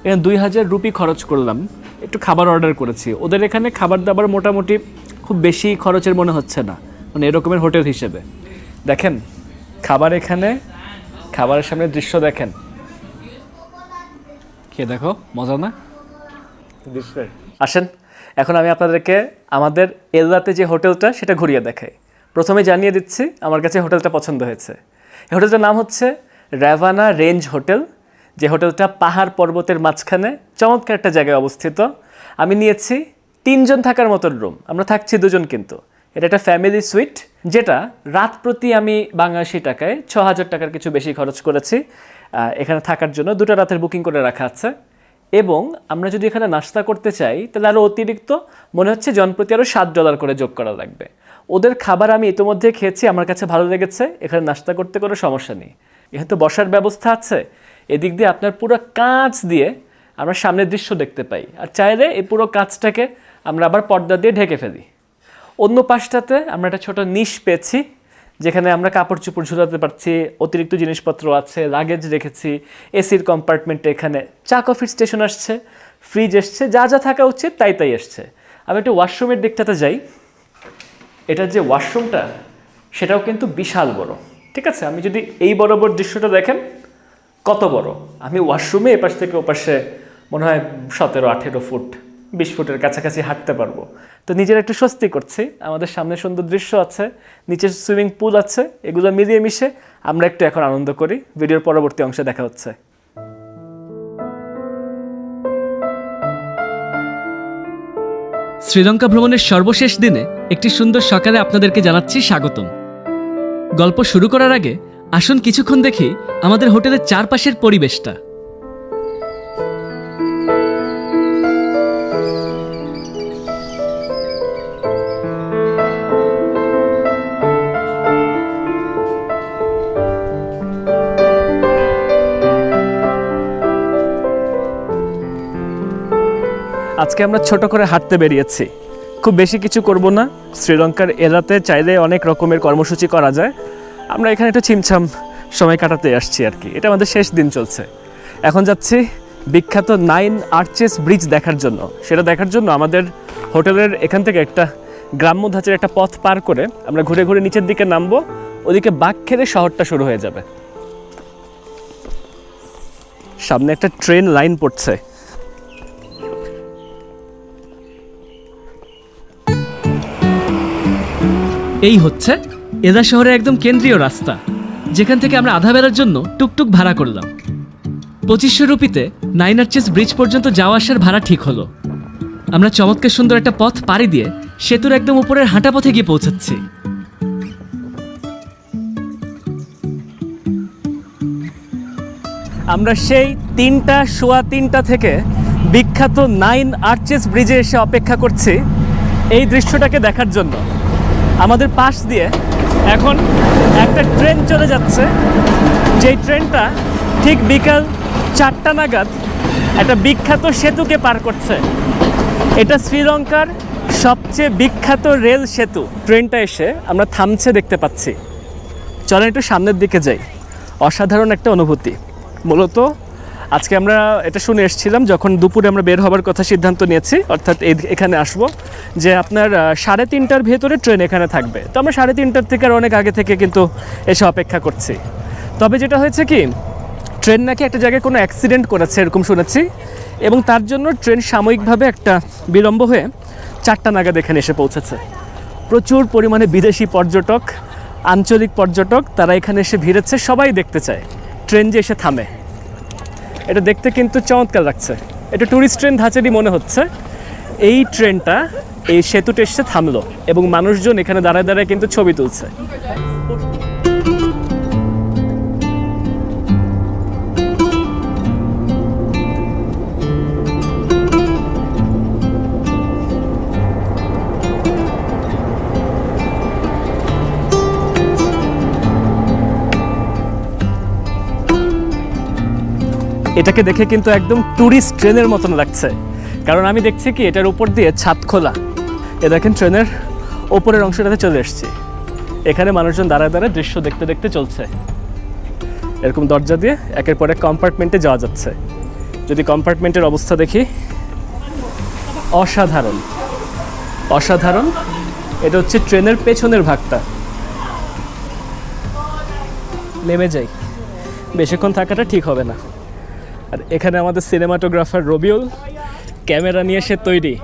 এখানে 2000 রুপি খরচ করলাম। একটু খাবার অর্ডার করেছি। ওদের এখানে খাবার দাবার মোটামুটি খুব বেশি খরচের মনে হচ্ছে না, মানে এরকমের হোটেল হিসেবে। দেখেন খাবার, এখানে খাবারের সামনে দৃশ্য দেখেন, কে দেখো, মজা না দৃশ্য? আসেন, এখন আমি আপনাদেরকে আমাদের এলদাতে যে হোটেলটা সেটা ঘুরিয়ে দেখাই। প্রথমে জানিয়ে দিচ্ছি আমার কাছে হোটেলটা পছন্দ হয়েছে। এই হোটেলটার নাম হচ্ছে রাভানা রেঞ্জ হোটেল, যে হোটেলটা পাহাড় পর্বতের মাঝখানে চমৎকার একটা জায়গায় অবস্থিত। আমি নিয়েছি 3 জন থাকার মতন রুম, আমরা থাকছি 2 জন কিন্তু। এটা একটা ফ্যামিলি সুইট, যেটা রাত প্রতি আমি বাংলাদেশি টাকায় 6,000 টাকার কিছু বেশি খরচ করেছি। এখানে থাকার জন্য 2টা রাতের বুকিং করে রাখা আছে। এবং আমরা যদি এখানে নাস্তা করতে চাই তাহলে আরও অতিরিক্ত মনে হচ্ছে জনপ্রতি আরও $7 করে যোগ করা লাগবে। ওদের খাবার আমি ইতিমধ্যে খেয়েছি, আমার কাছে ভালো লেগেছে। এখানে নাস্তা করতে কোনো সমস্যা নেই। এখানে তো বসার ব্যবস্থা আছে। এদিক দিয়ে আপনার পুরো কাঁচ দিয়ে আমরা সামনের দৃশ্য দেখতে পাই, আর চাইলে এই পুরো কাঁচটাকে আমরা আবার পর্দা দিয়ে ঢেকে ফেলি। অন্য পাশটাতে আমরা একটা ছোট নিশ পেয়েছি, যেখানে আমরা কাপড় চোপড় ঝুলাতে পারছি, অতিরিক্ত জিনিসপত্র আছে, লাগেজ রেখেছি। এসির কম্পার্টমেন্টে এখানে চা কফির স্টেশন আসছে, ফ্রিজ এসছে, যা যা থাকা উচিত তাই তাই এসছে। আমি একটু ওয়াশরুমের দিকটাতে যাই। এটার যে ওয়াশরুমটা সেটাও কিন্তু বিশাল বড়, ঠিক আছে? আমি যদি এই বরাবর দৃশ্যটা দেখেন কত বড়, আমি ওয়াশরুমে এপাশ থেকে ওপাশে মনে হয় 17-18 ফুট 20 ফুটের কাছাকাছি হাঁটতে পারবো। তো নিজের একটু স্বস্তি করছি। আমাদের সামনে সুন্দর দৃশ্য আছে, নিচের সুইমিং পুল আছে, এগুলো মিলিয়ে মিশে আমরা একটু এখন আনন্দ করি। ভিডিওর পরবর্তী অংশে দেখা হচ্ছে। শ্রীলঙ্কা ভ্রমণের সর্বশেষ দিনে একটি সুন্দর সকালে আপনাদেরকে জানাচ্ছি স্বাগতম। গল্প শুরু করার আগে আসুন কিছুক্ষণ দেখি আমাদের হোটেলের চারপাশের পরিবেশটা। আজকে আমরা ছোট করে হাঁটতে বেরিয়েছি, খুব বেশি কিছু করব না। শ্রীলঙ্কার এলাতে চাইলে অনেক রকমের কর্মসূচি করা যায়, আমরা এখানে একটু ছিমছাম সময় কাটাতে আসছি আর কি। এটা আমাদের শেষ দিন চলছে। এখন যাচ্ছি বিখ্যাত 9 আর্চেস ব্রিজ দেখার জন্য। সেটা দেখার জন্য আমাদের হোটেলের এখান থেকে একটা গ্রাম্য ধাঁচের একটা পথ পার করে আমরা ঘুরে ঘুরে নিচের দিকে নামবো। ওদিকে বাঁকখালী শহরটা শুরু হয়ে যাবে। সামনে একটা ট্রেন লাইন পড়ছে। এই হচ্ছে এদা শহরের একদম কেন্দ্রীয় রাস্তা, যেখান থেকে আমরা আধা বেলার জন্য টুকটুক ভাড়া করলাম। 2500 রুপিতে 9 আর্চেস ব্রিজ পর্যন্ত যাওয়া আসার ভাড়া ঠিক হলো। আমরা চমৎকার সুন্দর একটা পথ পাড়ি দিয়ে সেতুর একদম উপরের হাঁটা পথে গিয়ে পৌঁছাচ্ছি। আমরা সেই 3:15 থেকে বিখ্যাত 9 আর্চেস ব্রিজে এসে অপেক্ষা করছি এই দৃশ্যটাকে দেখার জন্য। আমাদের পাশ দিয়ে এখন একটা ট্রেন চলে যাচ্ছে, যেই ট্রেনটা ঠিক বিকাল 4টা নাগাদ একটা বিখ্যাত সেতুকে পার করছে। এটা শ্রীলঙ্কার সবচেয়ে বিখ্যাত রেল সেতু। ট্রেনটা এসে আমরা থামছে দেখতে পাচ্ছি। চলেন একটু সামনের দিকে যাই। অসাধারণ একটা অনুভূতি। মূলত আজকে আমরা এটা শুনে এসেছিলাম যখন দুপুরে আমরা বের হবার কথা সিদ্ধান্ত নিয়েছি, অর্থাৎ এখানে আসব, যে আপনার 3:30টার ভেতরে ট্রেন এখানে থাকবে। তো আমরা 3:30টার থেকে আর অনেক আগে থেকে কিন্তু এসে অপেক্ষা করছি। তবে যেটা হয়েছে কি, ট্রেন নাকি একটা জায়গায় কোনো অ্যাক্সিডেন্ট করেছে এরকম শুনেছি, এবং তার জন্য ট্রেন সাময়িকভাবে একটা বিলম্ব হয়ে 4টা নাগাদ এখানে এসে পৌঁছেছে। প্রচুর পরিমাণে বিদেশি পর্যটক, আঞ্চলিক পর্যটক তারা এখানে এসে ভিড়েছে। সবাই দেখতে চায় ট্রেন যে এসে থামে। এটা দেখতে কিন্তু চমৎকার লাগছে। এটা ট্যুরিস্ট ট্রেন ধাঁচেরই মনে হচ্ছে। এই ট্রেনটা এই সেতুতে এসে থামলো এবং মানুষজন এখানে দাঁড়ায় দাঁড়ায় কিন্তু ছবি তুলছে। এটাকে দেখে কিন্তু একদম ট্যুরিস্ট ট্রেনের মতন লাগছে, কারণ আমি দেখছি কি এটার উপর দিয়ে ছাদ খোলা। এ দেখেন ট্রেনের ওপরের অংশটাতে চলে এসেছি। এখানে মানুষজন দাঁড়ায় দাঁড়ায় দৃশ্য দেখতে দেখতে চলছে। এরকম দরজা দিয়ে একের পর এক কম্পার্টমেন্টে যাওয়া যাচ্ছে। যদি কম্পার্টমেন্টের অবস্থা দেখি, অসাধারণ অসাধারণ। এটা হচ্ছে ট্রেনের পেছনের ভাগটা। নেমে যাই, বেশিক্ষণ থাকাটা ঠিক হবে না। আর এখানে আমাদের সিনেমাটোগ্রাফার রবিউল ক্যামেরা নিয়ে সে তৈরি।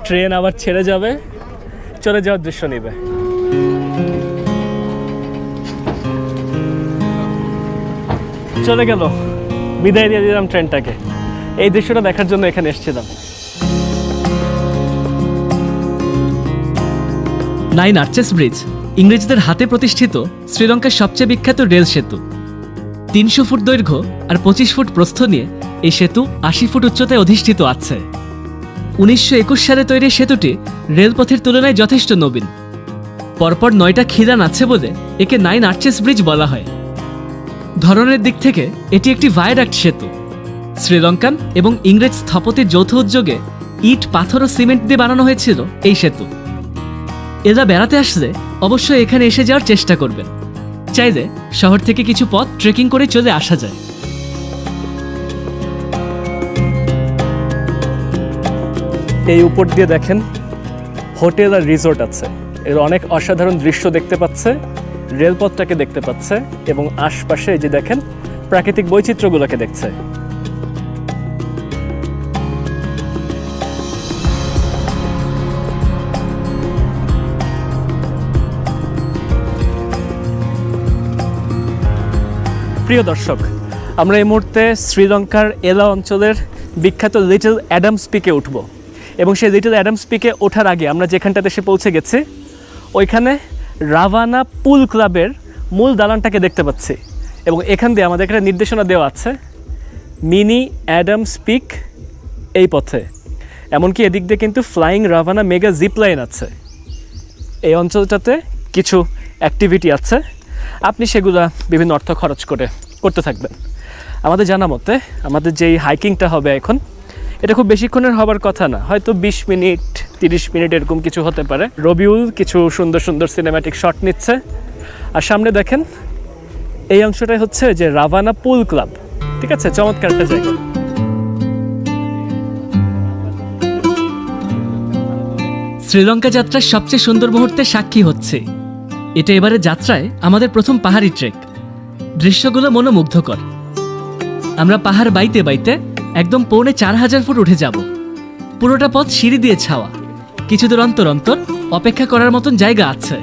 ট্রেন আবার ছেড়ে যাবে, চলে যাওয়ার দৃশ্য নেবে। চলে গেল, বিদায় দিয়ে দিলাম ট্রেনটাকে। এই দৃশ্যটা দেখার জন্য এখানে এসেছিলাম। 9 আর্চেস ব্রিজ ইংরেজদের হাতে প্রতিষ্ঠিত শ্রীলঙ্কার সবচেয়ে বিখ্যাত রেল সেতু। 300 ফুট দৈর্ঘ্য আর 25 ফুট প্রস্থ নিয়ে এই সেতু 80 ফুট উচ্চতায় অধিষ্ঠিত আছে। 1921 সালে তৈরি সেতুটি রেলপথের তুলনায় যথেষ্ট নবীন। পরপর 9টা খিলান আছে বলে একে 9 আর্চেস ব্রিজ বলা হয়। ধরনের দিক থেকে এটি একটি ভায়াডাক্ট সেতু। শ্রীলঙ্কান এবং ইংরেজ স্থপতির যৌথ উদ্যোগে ইট, পাথর ও সিমেন্ট দিয়ে বানানো হয়েছিল এই সেতু। এরা বেড়াতে আসলে অবশ্যই এখানে এসে যাওয়ার চেষ্টা করবেন। চাইলে শহর থেকে কিছু পথ ট্রেকিং করে চলে আসা যায়। এই উপর দিয়ে দেখেন হোটেল আর রিসোর্ট আছে। এর অনেক অসাধারণ দৃশ্য দেখতে পাচ্ছে, রেলপথটাকে দেখতে পাচ্ছে, এবং আশপাশে এই যে দেখেন প্রাকৃতিক বৈচিত্র্যগুলোকে দেখছে। প্রিয় দর্শক, আমরা এই মুহূর্তে শ্রীলঙ্কার এলা অঞ্চলের বিখ্যাত লিটল অ্যাডামস পিকে উঠব। এবং সেই লিটল অ্যাডামস পিকে ওঠার আগে আমরা যেখানটাতে এসে পৌঁছে গেছি ওইখানে রাভানা পুল ক্লাবের মূল দালানটাকে দেখতে পাচ্ছি এবং এখান দিয়ে আমাদের একটা নির্দেশনা দেওয়া আছে মিনি অ্যাডামস পিক এই পথে। এমনকি এদিক দিয়ে কিন্তু flying Ravana mega zip line আছে। এই অঞ্চলটাতে কিছু অ্যাক্টিভিটি আছে, আপনি সেগুলো বিভিন্ন অর্থ খরচ করে করতে থাকবেন। আমাদের জানা মতে আমাদের যেই হাইকিংটা হবে এখন এটা খুব বেশিক্ষণের হবার কথা না, হয়তো 20 মিনিট 30 মিনিট এরকম কিছু হতে পারে। রবিউল কিছু সুন্দর সুন্দর সিনেম্যাটিক শট নিচ্ছে। আর সামনে দেখেন এই অংশটাই হচ্ছে যে রাভানা পুল ক্লাব, ঠিক আছে, চমৎকার একটা জায়গা। শ্রীলঙ্কা যাত্রার সবচেয়ে সুন্দর মুহূর্তের সাক্ষী হচ্ছে। এটা এবারে যাত্রায় আমাদের প্রথম পাহাড়ি ট্রেক। দৃশ্যগুলো মনোমুগ্ধকর। আমরা পাহাড় বাইতে বাইতে একদম 4500 ফুট উঠে যাব। পুরোটা পথ সিঁড়ি দিয়ে ছাওয়া। কিছু দূর অন্তর অন্তর অপেক্ষা করার মতন জায়গা আছে।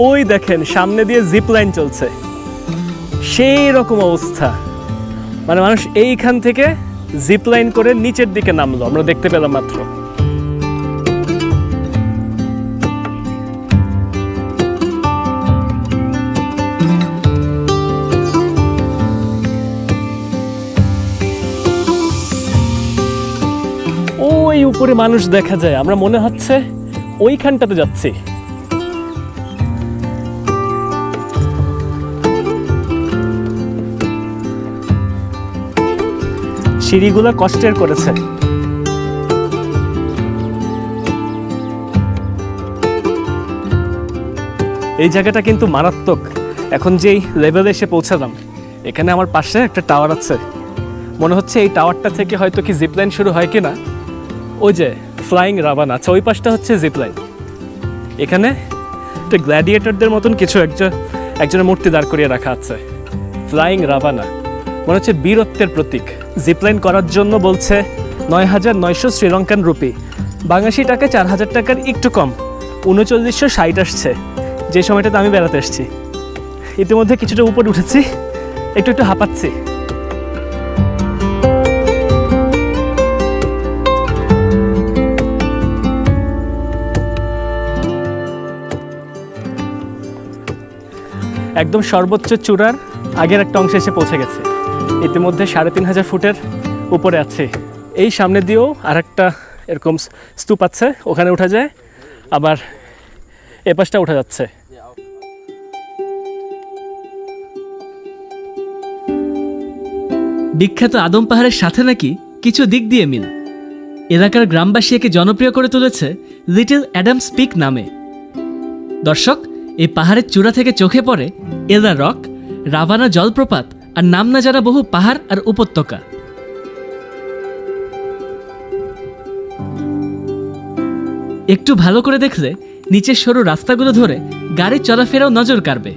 ওই দেখেন সামনে দিয়ে জিপ লাইন চলছে, সেই রকম অবস্থা। মানে মানুষ এইখান থেকে জিপ লাইন করে নিচের দিকে নামলো, আমরা দেখতে পেলাম মাত্র। ওই উপরে মানুষ দেখা যায়, আমরা মনে হচ্ছে ওইখানটাতে যাচ্ছি। সিঁড়িগুলো কষ্টের করেছে। এই জায়গাটা কিন্তু মারাত্মক। এখন যেই লেভেলে এসে পৌঁছালাম, এখানে আমার পাশে একটা টাওয়ার আছে। মনে হচ্ছে এই টাওয়ারটা থেকে হয়তো কি জিপলাইন শুরু হয় কিনা। ওই যে ফ্লাইং রাভানা, আচ্ছা ওই পাশটা হচ্ছে জিপলাইন। এখানে একটা গ্ল্যাডিয়েটরদের মতন কিছু একজনের মূর্তি দাঁড় করিয়ে রাখা আছে। ফ্লাইং রাভানা মনে হচ্ছে বীরত্বের প্রতীক। জিপলাইন করার জন্য বলছে 9900 শ্রীলঙ্কান রুপি, বাংলাদেশি টাকায় 4000 টাকার একটু কম, 3960 আসছে যে সময়টাতে আমি বেড়াতে এসেছি। ইতিমধ্যে কিছুটা উপরে উঠেছি, একটু একটু হাঁপাচ্ছি। একদম সর্বোচ্চ চূড়ার আগের একটা অংশে এসে পৌঁছে গেছে। ইতিমধ্যে 3500 ফুটের উপরে আছে। এই সামনে দিয়েও আর একটা এরকম স্তূপ আছে, ওখানে উঠা যায়, আবার এ পাশটা উঠা যাচ্ছে। বিখ্যাত আদম পাহাড়ের সাথে নাকি কিছু দিক দিয়ে মিল। এলাকার গ্রামবাসী একে জনপ্রিয় করে তুলেছে লিটল অ্যাডামস পিক নামে। দর্শক, এই পাহাড়ের চূড়া থেকে চোখে পড়ে এলা রক, রাভানা জলপ্রপাত আর নাম না জানা বহু পাহাড় আর উপত্যকা। একটু ভালো করে দেখলে নিচের সরু রাস্তাগুলো ধরে গাড়ির চলাফেরাও নজর কাড়বে।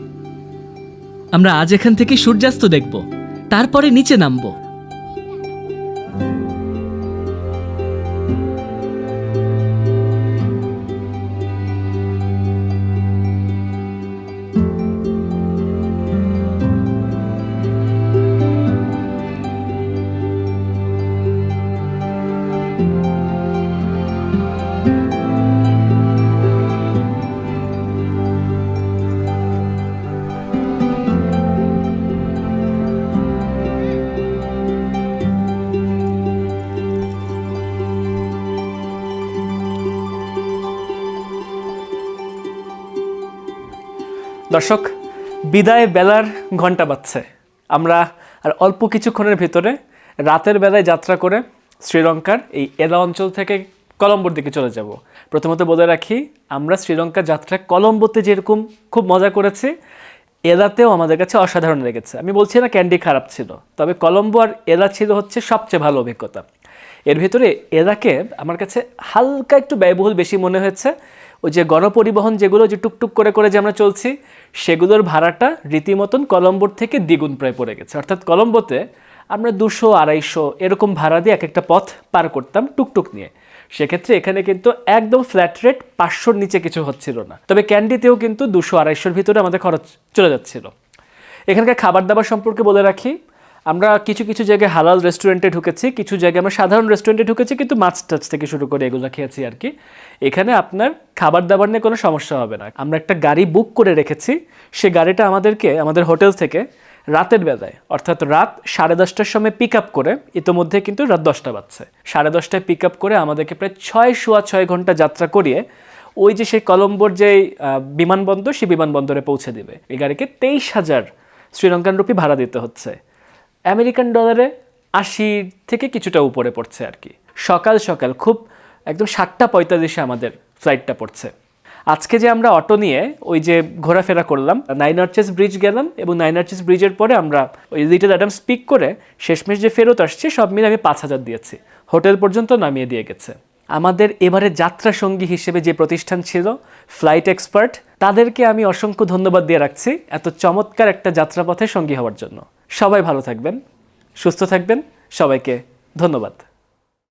আমরা আজ এখান থেকে সূর্যাস্ত দেখব, তারপরে নিচে নামবো। দর্শক, বিদায় বেলার ঘন্টা বাজছে। আমরা আর অল্প কিছুক্ষণের ভিতরে রাতের বেলায় যাত্রা করে শ্রীলঙ্কার এই এলা অঞ্চল থেকে কলম্বোর দিকে চলে যাব। প্রথমত বলে রাখি, আমরা শ্রীলঙ্কা যাত্রায় কলম্বোতে যেরকম খুব মজা করেছি, এলাতেও আমাদের কাছে অসাধারণ লেগেছে। আমি বলছি না ক্যান্ডি খারাপ ছিল, তবে কলম্বো আর এলা ছিল হচ্ছে সবচেয়ে ভালো অভিজ্ঞতা। এর ভিতরে এলাকে আমার কাছে হালকা একটু ব্যয়বহুল বেশি মনে হয়েছে। ওই যে গণপরিবহন যেগুলো যে টুকটুক করে করে যে আমরা চলছি, সেগুলোর ভাড়াটা রীতিমতন কলম্বোর থেকে দ্বিগুণ প্রায় পড়ে গেছে। অর্থাৎ কলম্বোতে আমরা 200-250 এরকম ভাড়া দিয়ে এক একটা পথ পার করতাম টুকটুক নিয়ে। সেক্ষেত্রে এখানে কিন্তু একদম ফ্ল্যাট রেট, 500-র নিচে কিছু হচ্ছিল না। তবে ক্যান্ডিতেও কিন্তু 200-250-র ভিতরে আমাদের খরচ চলে যাচ্ছিল। এখানকার খাবার দাবার সম্পর্কে বলে রাখি, আমরা কিছু কিছু জায়গায় হালাল রেস্টুরেন্টে ঢুকেছি, কিছু জায়গায় আমরা সাধারণ রেস্টুরেন্টে ঢুকেছি, কিন্তু মাছ টাছ থেকে শুরু করে এগুলো খেয়েছি আর কি। এখানে আপনার খাবার দাবার নিয়ে কোনো সমস্যা হবে না। আমরা একটা গাড়ি বুক করে রেখেছি, সে গাড়িটা আমাদেরকে আমাদের হোটেল থেকে রাতের বেলায় অর্থাৎ রাত 10:30টার সময় পিক আপ করে, ইতোমধ্যে কিন্তু রাত 10টা বাজছে, 10:30টায় পিক আপ করে আমাদেরকে প্রায় 6 ঘন্টা যাত্রা করিয়ে ওই যে সেই কলম্বোর যে বিমানবন্দর, সেই বিমানবন্দরে পৌঁছে দিবে। এই গাড়িকে 23,000 শ্রীলঙ্কান রুপি ভাড়া দিতে হচ্ছে, আমেরিকান ডলারে 80 থেকে কিছুটা উপরে পড়ছে আর কি। সকাল সকাল খুব একদম 7:45 আমাদের ফ্লাইটটা পড়ছে। আজকে যে আমরা অটো নিয়ে ওই যে ঘোরাফেরা করলাম, 9 আর্চেস ব্রিজ গেলাম, এবং 9 আর্চেস ব্রিজের পরে আমরা ওই লিটল অ্যাডামস পিক করে শেষমেশ যে ফেরত আসছি, সব মিলে আমি 5,000 দিয়েছি। হোটেল পর্যন্ত নামিয়ে দিয়ে গেছে। আমাদের এবারে যাত্রা সঙ্গী হিসেবে যে প্রতিষ্ঠান ছিল ফ্লাইট এক্সপার্ট, তাদেরকে আমি অসংখ্য ধন্যবাদ দিয়ে রাখছি এত চমৎকার একটা যাত্রাপথে সঙ্গী হওয়ার জন্য। সবাই ভালো থাকবেন, সুস্থ থাকবেন, সবাইকে ধন্যবাদ।